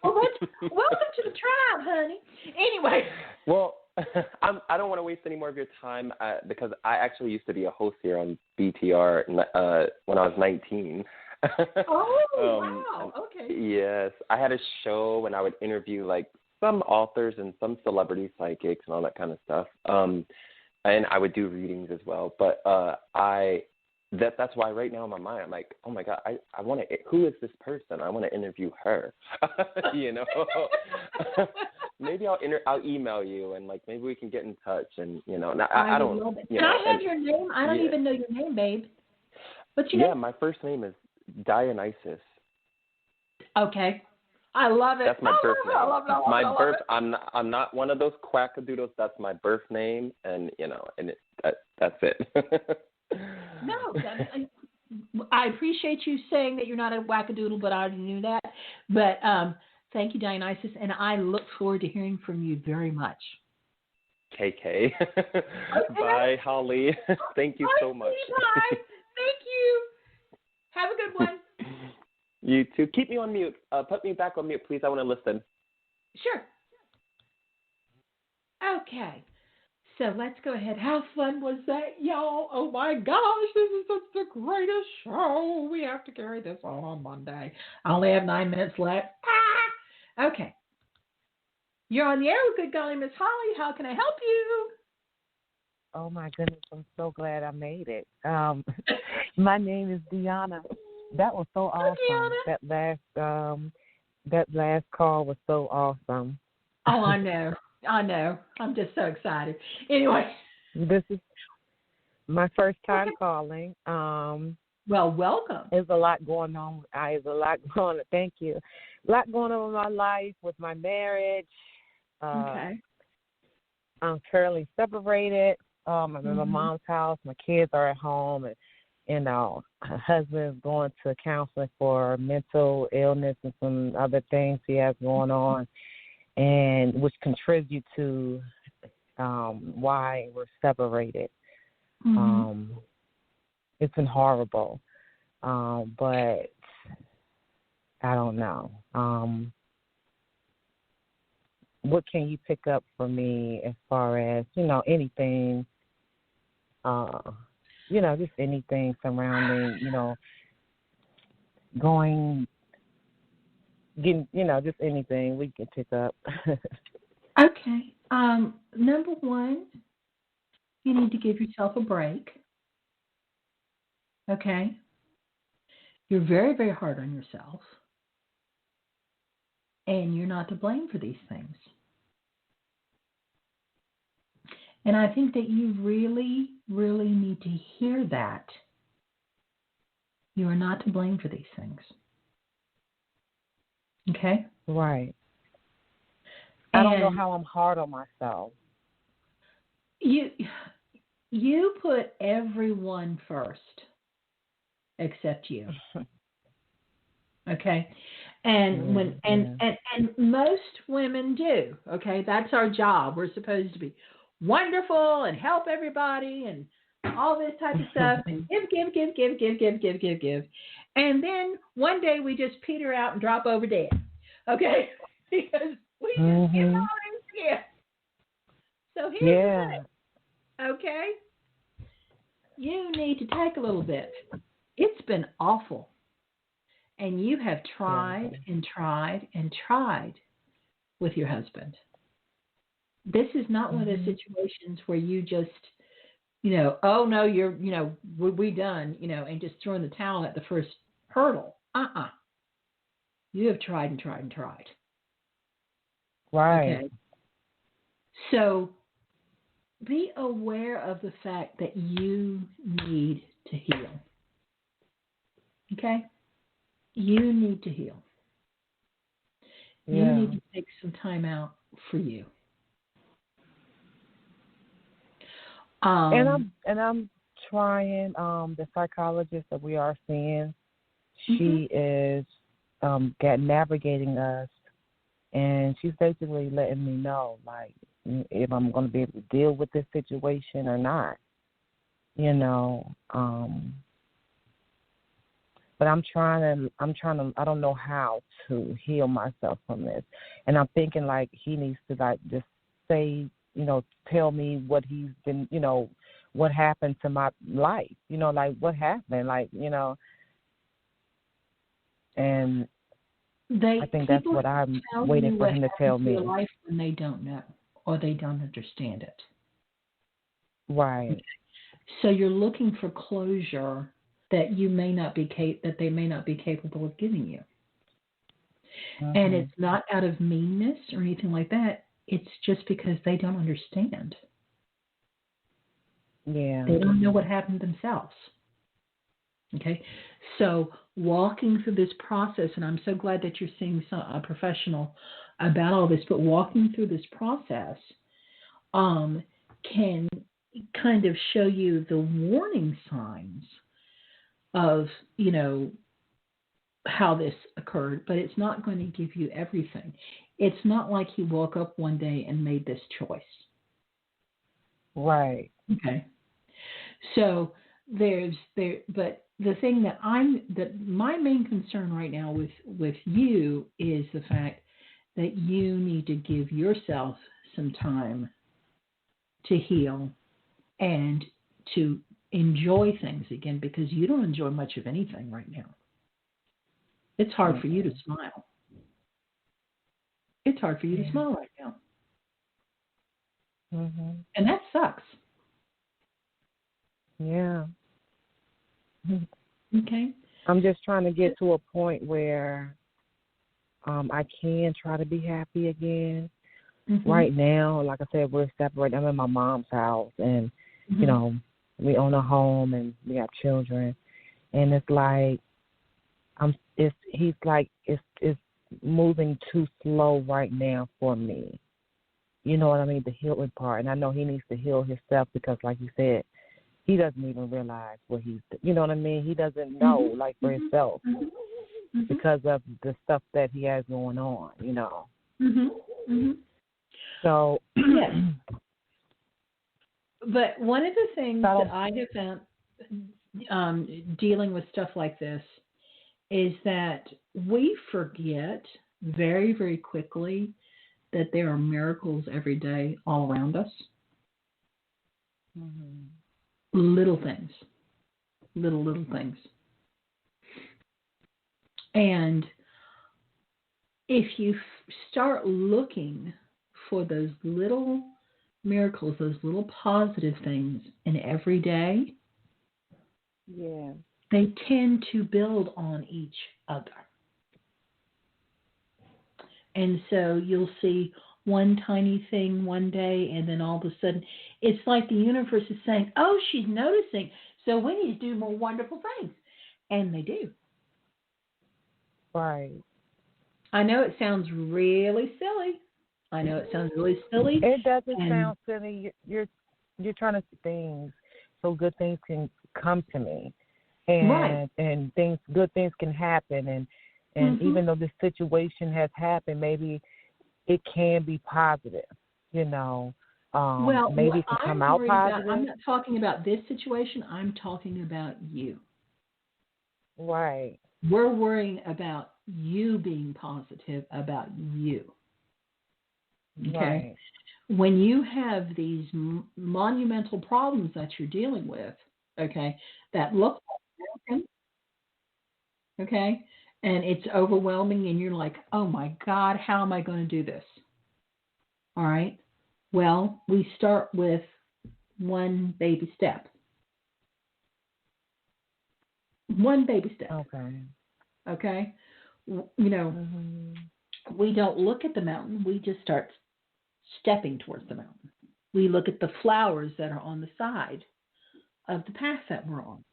Well, welcome to the tribe, honey. Anyway. Well, I don't want to waste any more of your time because I actually used to be a host here on BTR when I was 19. Wow. Okay. Yes, I had a show and I would interview some authors and some celebrity psychics and all that kind of stuff. And I would do readings as well. But that's why right now in my mind I'm like, oh my God, I want to. Who is this person? I want to interview her. Maybe I'll email you and maybe we can get in touch and I don't. Love it. Can I have your name? I don't even know your name, babe. What's your name? Yeah, my first name is Dionysus, Okay. I love it. That's my birth name. I love it. I'm not one of those quackadoodles. That's my birth name, and that's it. No, I appreciate you saying that you're not a wackadoodle, but I already knew that. But thank you, Dionysus, and I look forward to hearing from you very much. KK. Okay. Bye, Holly. Thank you so much. Bye. Thank you. Have a good one. You too. Keep me on mute. Put me back on mute, please. I want to listen. Sure. Okay. So let's go ahead. How fun was that, y'all? Oh my gosh, this is such the greatest show. We have to carry this on Monday. I only have 9 minutes left. Okay. You're on the air with Good Golly Miss Holly. How can I help you? Oh my goodness, I'm so glad I made it. My name is Deanna. That was so awesome. That last call was so awesome. Oh, I know. I'm just so excited. Anyway. This is my first time calling. Well, welcome. There's a lot going on. Thank you. A lot going on in my life with my marriage. Okay. I'm currently separated. I'm in my mom's house. My kids are at home, and her husband is going to counseling for mental illness and some other things he has going on, and which contribute to why we're separated. It's been horrible, but I don't know. What can you pick up for me as far as, anything, just anything surrounding, just anything we can pick up. Okay. Number one, you need to give yourself a break. Okay. You're very, very hard on yourself. And you're not to blame for these things. And I think that you really, really need to hear that. You are not to blame for these things. Okay? Right. I don't know how I'm hard on myself. You put everyone first except you. Okay? And and most women do. Okay? That's our job. We're supposed to be wonderful and help everybody and all this type of stuff and give. And then one day we just peter out and drop over dead. Okay? Because we just give all this gift. So here's the thing. Okay? You need to take a little bit. It's been awful. And you have tried and tried and tried with your husband. This is not one of those situations where you just, oh no, you're, we done, and just throwing the towel at the first hurdle. You have tried and tried and tried. Right. Okay. So be aware of the fact that you need to heal. Okay? You need to heal. You need to take some time out for you. And I'm trying. The psychologist that we are seeing, she is navigating us, and she's basically letting me know, like, if I'm going to be able to deal with this situation or not. But I'm trying to. I don't know how to heal myself from this, and I'm thinking like he needs to like just say, tell me what he's been, what happened to my life, like what happened, like, and I think that's what I'm waiting for him to tell me. Life when they don't know or they don't understand it. Right. Okay. So you're looking for closure that they may not be capable of giving you. And it's not out of meanness or anything like that. It's just because they don't understand. Yeah. They don't know what happened themselves. Okay, so walking through this process, and I'm so glad that you're seeing a professional about all this, but walking through this process can kind of show you the warning signs of, how this occurred, but it's not going to give you everything. It's not like he woke up one day and made this choice. Right. Okay. So but the thing that my main concern right now with you is the fact that you need to give yourself some time to heal and to enjoy things again, because you don't enjoy much of anything right now. It's hard for you to smile. It's hard for you to smile right now. Mm-hmm. And that sucks. Yeah. Okay. I'm just trying to get to a point where I can try to be happy again. Mm-hmm. Right now, like I said, we're separated. I'm in my mom's house, and, we own a home, and we have children. And it's like, it's moving too slow right now for me. You know what I mean? The healing part. And I know he needs to heal himself because, like you said, he doesn't even realize what he's, you know what I mean? He doesn't know, like, for himself because of the stuff that he has going on, So. Yes. But one of the things that I have found dealing with stuff like this is that we forget very, very quickly that there are miracles every day all around us. Mm-hmm. Little things. Little things. And if you start looking for those little miracles, those little positive things in every day, they tend to build on each other. And so you'll see one tiny thing one day, and then all of a sudden, it's like the universe is saying, oh, she's noticing, so we need to do more wonderful things. And they do. Right. I know it sounds really silly. It doesn't sound silly. You're trying to see things so good things can come to me, and good things can happen, and even though this situation has happened, maybe it can be positive. Maybe it can come out positive. I'm not talking about this situation. I'm talking about you. Right. We're worrying about you being positive about you. Okay. Right. When you have these monumental problems that you're dealing with, okay, that look like nothing, okay, and it's overwhelming, and you're like, oh my God, how am I going to do this? All right. Well, we start with one baby step. One baby step. Okay. We don't look at the mountain. We just start stepping towards the mountain. We look at the flowers that are on the side of the path that we're on.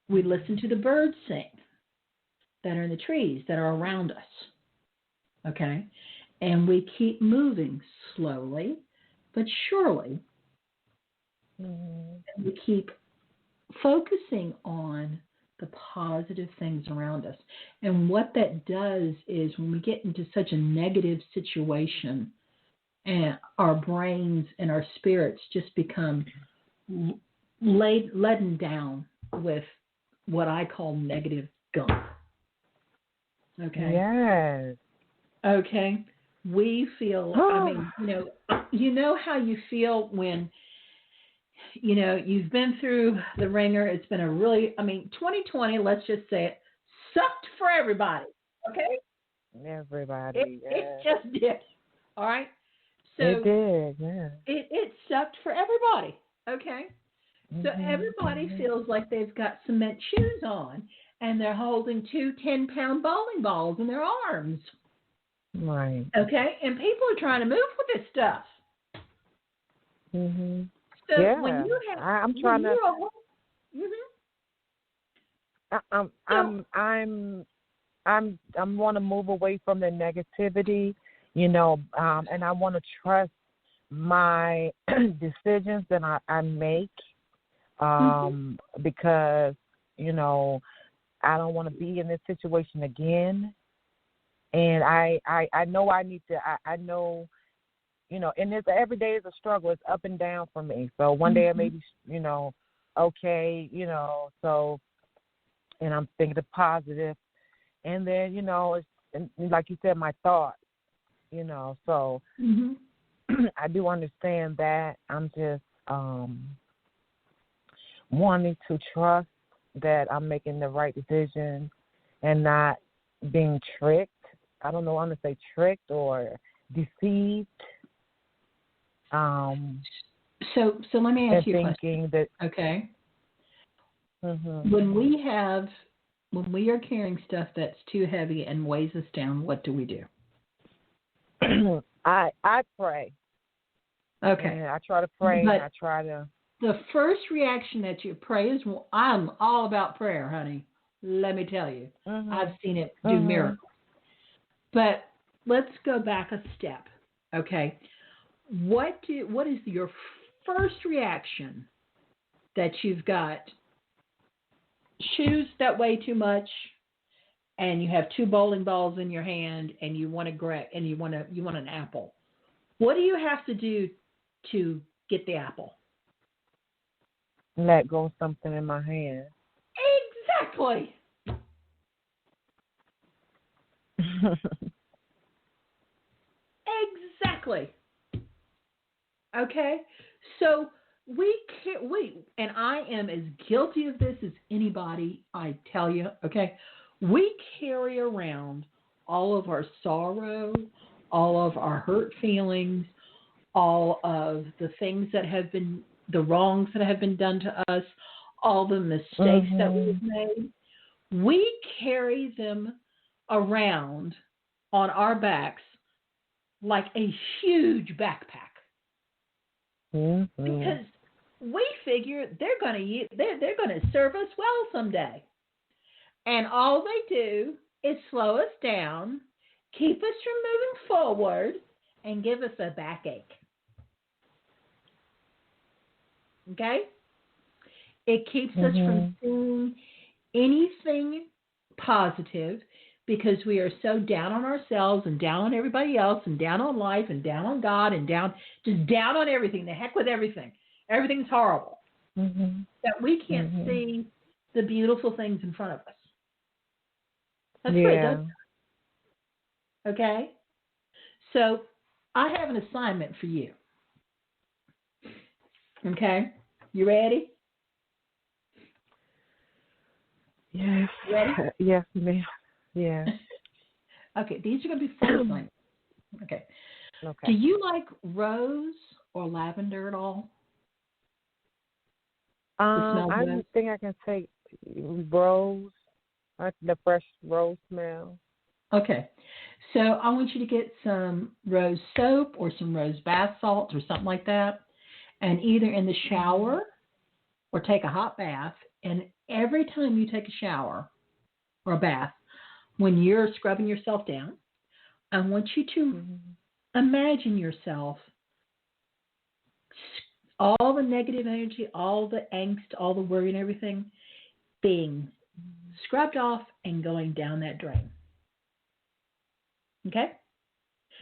We listen to the birds sing that are in the trees that are around us. Okay? And we keep moving slowly but surely. And we keep focusing on the positive things around us. And what that does is when we get into such a negative situation, and our brains and our spirits just become laden down with what I call negative gunk. Okay? Yes. Okay? We feel, you know how you feel when you've been through the ringer. It's been 2020, let's just say it, sucked for everybody. Okay? Everybody. It just did. All right? So it did, yeah. It sucked for everybody. Okay? So everybody feels like they've got cement shoes on and they're holding 2 10-pound bowling balls in their arms. Right. Okay? And people are trying to move with this stuff. Mm-hmm. So yeah. when you have, I'm trying to. want to move away from the negativity, and I want to trust my decisions that I make, because I don't want to be in this situation again, and I know I need to. I know, and every day is a struggle. It's up and down for me. So one day I may be, okay, so, and I'm thinking the positive, and then it's, and like you said, my thoughts, so I do understand that. I'm just wanting to trust that I'm making the right decision and not being tricked. I don't know, I'm going to say tricked or deceived. So let me ask you a question. That, okay. When we are carrying stuff that's too heavy and weighs us down, what do we do? I pray. Okay. And I try to pray. But and I try to. The first reaction that you pray is, well, I'm all about prayer, honey. Let me tell you. I've seen it do miracles. But let's go back a step. Okay. What is your first reaction that you've got shoes that weigh too much, and you have 2 bowling balls in your hand, and you want an apple? What do you have to do to get the apple? Let go of something in my hand. Exactly. Exactly. Okay? So we can't wait, and I am as guilty of this as anybody, I tell you, okay? We carry around all of our sorrow, all of our hurt feelings, all of the things that have been, the wrongs that have been done to us, all the mistakes that we've made. We carry them around on our backs like a huge backpack. Because we figure they're going to serve us well someday. And all they do is slow us down, keep us from moving forward, and give us a backache. Okay? It keeps us from seeing anything positive because we are so down on ourselves and down on everybody else and down on life and down on God and just down on everything. The heck with everything. Everything's horrible. That we can't see the beautiful things in front of us. That's what it does. Okay? So I have an assignment for you. Okay? You ready? Yes. Ready? Yes, ma'am. Yeah. Okay, these are going to be fun assignments. Okay. Do you like rose or lavender at all? I don't think I can take rose, like the fresh rose smell. Okay. So I want you to get some rose soap or some rose bath salts or something like that, and either in the shower or take a hot bath. And every time you take a shower or a bath, when you're scrubbing yourself down, I want you to imagine yourself, all the negative energy, all the angst, all the worry and everything being scrubbed off and going down that drain. Okay?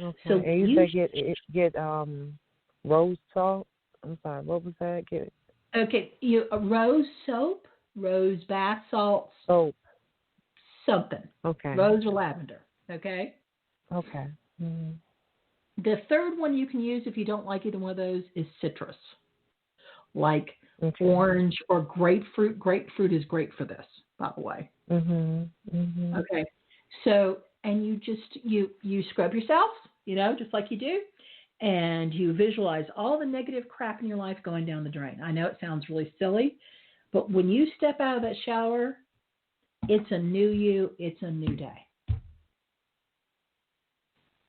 Okay. So and you say get rose salt. I'm sorry, what was that? Okay, rose soap, rose bath salts. Soap. Something. Okay. Rose or lavender. Okay? Okay. The third one you can use if you don't like either one of those is citrus. Like orange or grapefruit. Grapefruit is great for this, by the way. Okay. So, and you just, you scrub yourself, just like you do, and you visualize all the negative crap in your life going down the drain. I know it sounds really silly, but when you step out of that shower, it's a new you, it's a new day.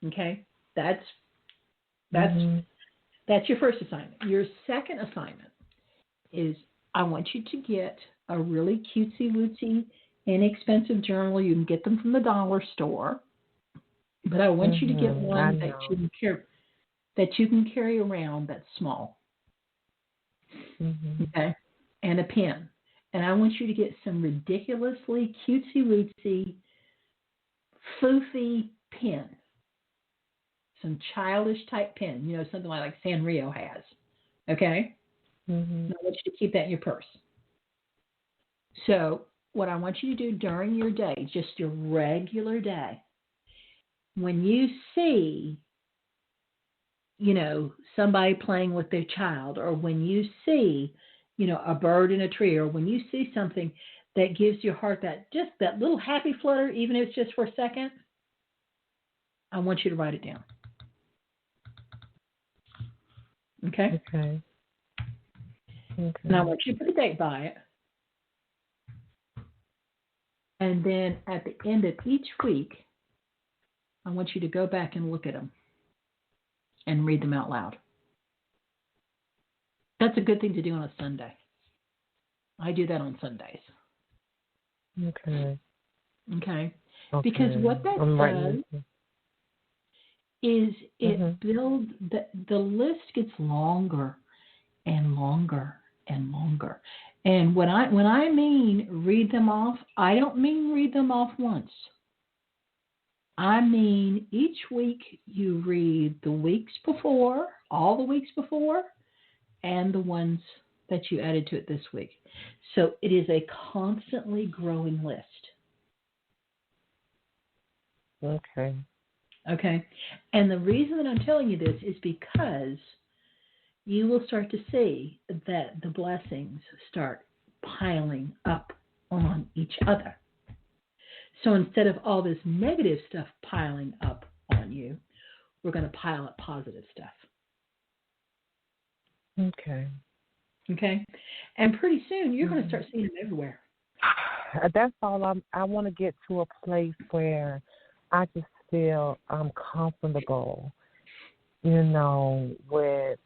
Okay? That's your first assignment. Your second assignment is I want you to get a really cutesy-wootsy inexpensive journal. You can get them from the dollar store. But I want you to get one that you can carry around that's small. Okay? And a pen. And I want you to get some ridiculously cutesy-wootsy, foofy pen. Some childish type pen. You know, something like Sanrio has. Okay? And I want you to keep that in your purse. So what I want you to do during your day, just your regular day, when you see, you know, somebody playing with their child, or when you see, you know, a bird in a tree, or when you see something that gives your heart that little happy flutter, even if it's just for a second, I want you to write it down. Okay? Okay. And I want you to put a date by it. And then at the end of each week, I want you to go back and look at them and read them out loud. That's a good thing to do on a Sunday. I do that on Sundays. Okay. Because what that does is it builds, the list gets longer and longer and longer. And when I mean read them off, I don't mean read them off once. I mean each week you read the weeks before, all the weeks before, and the ones that you added to it this week. So it is a constantly growing list. Okay. And the reason that I'm telling you this is because you will start to see that the blessings start piling up on each other. So instead of all this negative stuff piling up on you, we're going to pile up positive stuff. Okay. And pretty soon you're going to start seeing them everywhere. That's all. I want to get to a place where I just feel I'm comfortable, you know, with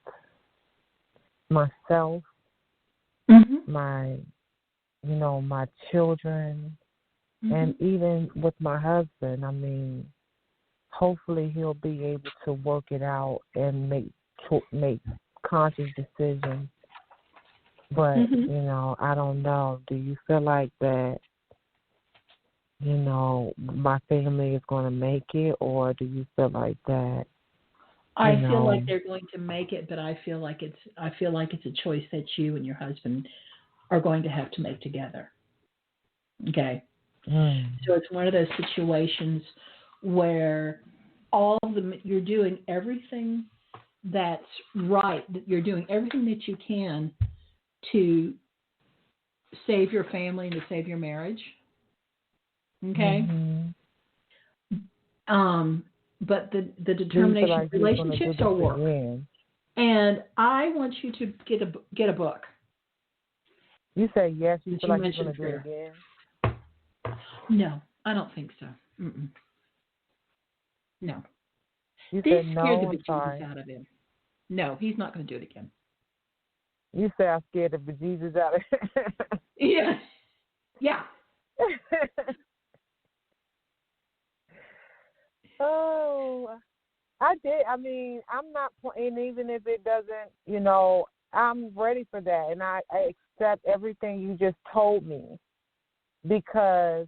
myself, my children, and even with my husband. I mean, hopefully he'll be able to work it out and make conscious decisions. But, you know, I don't know. Do you feel like that, you know, my family is going to make it, or do you feel like that? I feel like they're going to make it, but I feel like it's a choice that you and your husband are going to have to make together. Okay. So it's one of those situations where you're doing everything that's right. You're doing everything that you can to save your family and to save your marriage. Okay. But the determination, relationships are work. And I want you to get a book. You say yes. You feel like you're going to do it again? No, I don't think so. No. You this said scared no. the bejesus out of him. No, he's not going to do it again. You say I scared the bejesus out of him. Yeah. Oh, I did. I mean, I'm not playing, even if it doesn't, you know, I'm ready for that. And I accept everything you just told me because,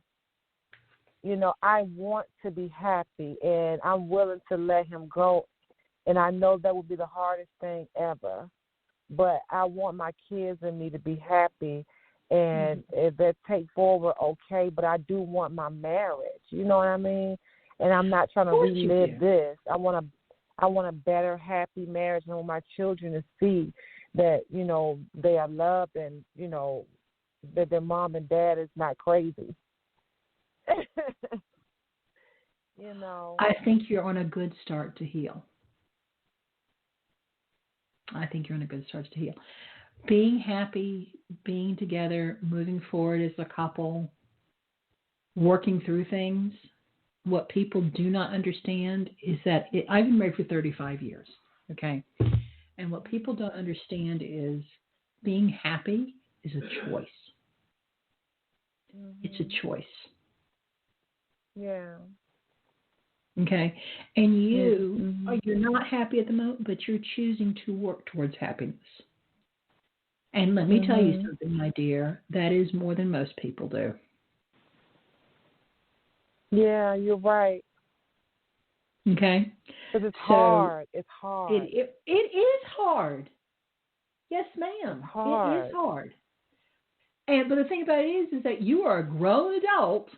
you know, I want to be happy and I'm willing to let him go. And I know that would be the hardest thing ever. But I want my kids and me to be happy. And if that take forward, okay. But I do want my marriage. You know what I mean? And I'm not trying to relive this. I want a better, happy marriage. And I want my children to see that, you know, they are loved and, you know, that their mom and dad is not crazy. You know. I think you're on a good start to heal. Being happy, being together, moving forward as a couple, working through things. What people do not understand is that I've been married for 35 years, okay? And what people don't understand is being happy is a choice. It's a choice. Yeah. Okay. And you're not happy at the moment, but you're choosing to work towards happiness. And let me tell you something, my dear, that is more than most people do. Yeah, you're right. Okay? Because it's hard. It's hard. It is hard. Yes, ma'am. It's hard. It is hard. But the thing about it is that you are a grown adult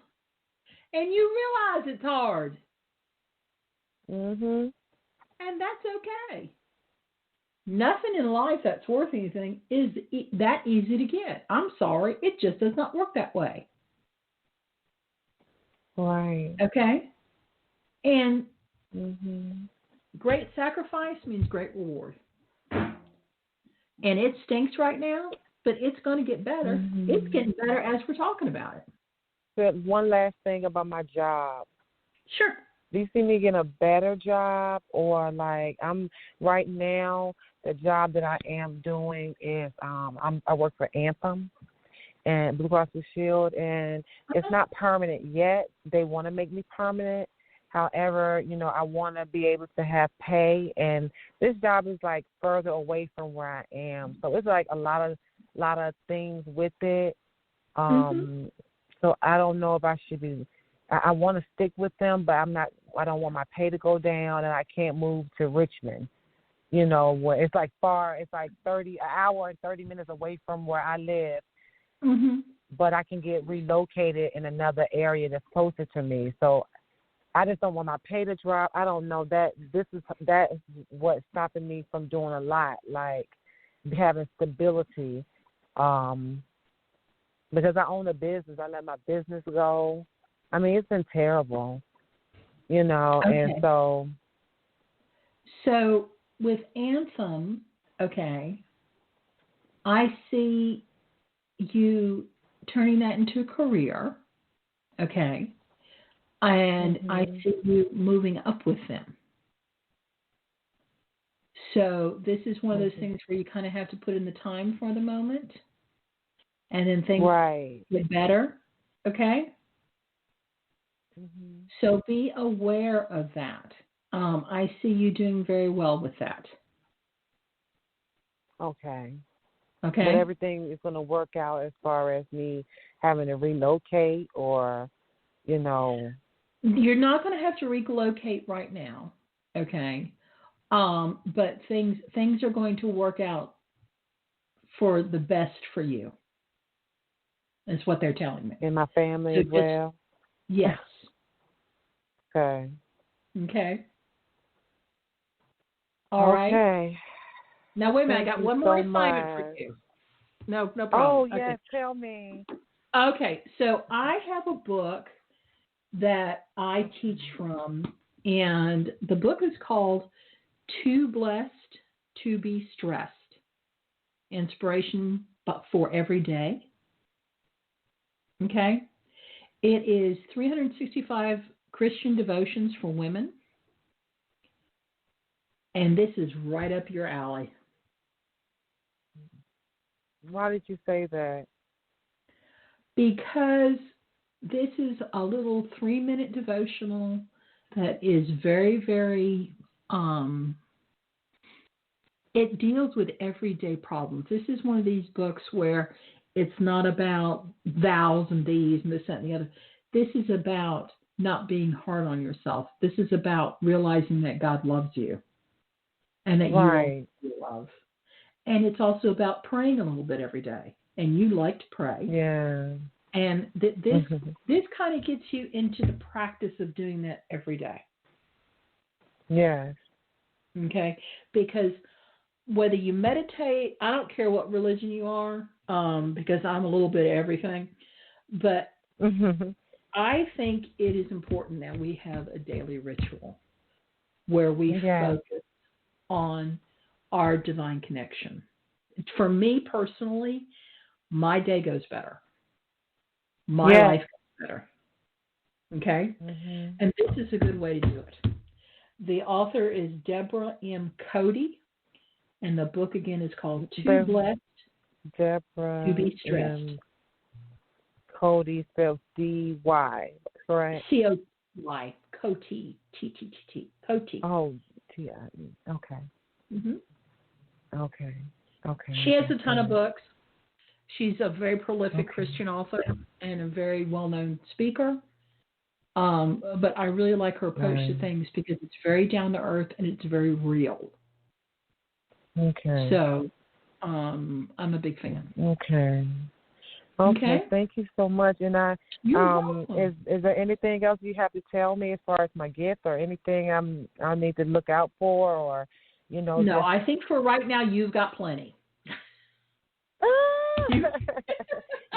and you realize it's hard. Mhm. And that's okay. Nothing in life that's worth anything is that easy to get. I'm sorry. It just does not work that way. Right. Okay? And great sacrifice means great reward. And it stinks right now, but it's going to get better. It's getting better as we're talking about it. But one last thing about my job. Sure. Do you see me getting a better job, or like I'm right now? The job that I am doing is I work for Anthem and Blue Cross Blue Shield, and it's not permanent yet. They want to make me permanent. However, I want to be able to have pay, and this job is like further away from where I am, so it's like a lot of things with it. So I don't know if I should be. I want to stick with them, but I don't want my pay to go down, and I can't move to Richmond. Where it's like far. It's like an hour and 30 minutes away from where I live. But I can get relocated in another area that's closer to me. So I just don't want my pay to drop. I don't know that is what's stopping me from doing a lot, like having stability. Because I own a business, I let my business go. I mean, it's been terrible, Okay. And so. So with Anthem, okay, I see you turning that into a career, okay, and I see you moving up with them. So this is one of those things where you kind of have to put in the time for the moment, and then things get better, okay? So be aware of that. I see you doing very well with that. Okay. Okay. But everything is going to work out as far as me having to relocate or, You're not going to have to relocate right now, okay? But things are going to work out for the best for you. Is what they're telling me. And my family as well? Yes. Okay. Okay. All right. Okay. Now, wait a minute. I got one more assignment for you. No problem. Oh, yes. Tell me. Okay. So I have a book that I teach from, and the book is called Too Blessed to Be Stressed. Inspiration for Every Day. Okay. It is 365 Christian devotions for women. And this is right up your alley. Why did you say that? Because this is a little 3-minute devotional that is very, very, it deals with everyday problems. This is one of these books where it's not about thous and these and this, that, and the other. This is about not being hard on yourself. This is about realizing that God loves you and that you love. And it's also about praying a little bit every day. And you like to pray. Yeah. And this kind of gets you into the practice of doing that every day. Yes. Okay? Because whether you meditate, I don't care what religion you are, because I'm a little bit of everything, but I think it is important that we have a daily ritual where we focus on our divine connection. For me personally, my day goes better. My life goes better. Okay? And this is a good way to do it. The author is Deborah M. Cody, and the book again is called Too Blessed Deborah to Be Stressed. Cody, spelled D-Y, correct? C-O-Y, Coty, T-T-T-T, Coty. Oh, T-I-E, okay. Okay. She has a ton of books. She's a very prolific Christian author and a very well-known speaker. But I really like her approach to things because it's very down to earth and it's very real. Okay. So, I'm a big fan. Okay. Thank you so much. And You're welcome. Is there anything else you have to tell me as far as my gift or anything I need to look out for, or No, I think for right now you've got plenty.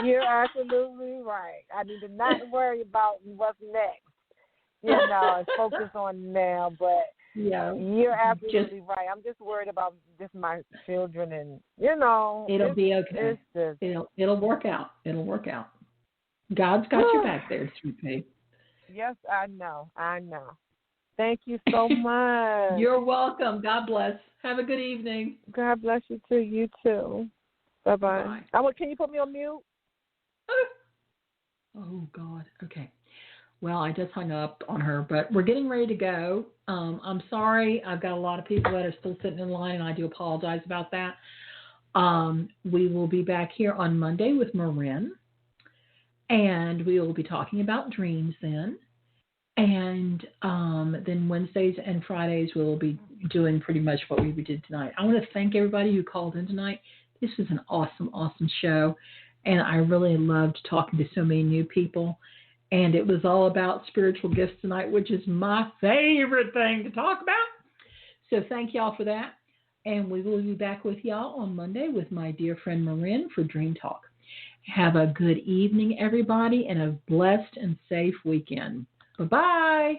You're absolutely right. I need to not worry about what's next, and focus on now. But you're absolutely right. I'm just worried about just my children, and it'll be okay. It'll work out. It'll work out. God's got your back there, Sweet Pea. Yes, I know. Thank you so much. You're welcome. God bless. Have a good evening. God bless you too. You too. Bye-bye. Can you put me on mute? Oh, God. Okay. Well, I just hung up on her, but we're getting ready to go. I'm sorry. I've got a lot of people that are still sitting in line, and I do apologize about that. We will be back here on Monday with Marin, and we will be talking about dreams then. And then Wednesdays and Fridays we'll be doing pretty much what we did tonight. I want to thank everybody who called in tonight. This was an awesome, awesome show, and I really loved talking to so many new people. And it was all about spiritual gifts tonight, which is my favorite thing to talk about. So thank y'all for that. And we will be back with y'all on Monday with my dear friend Marin for Dream Talk. Have a good evening, everybody, and a blessed and safe weekend. Bye-bye.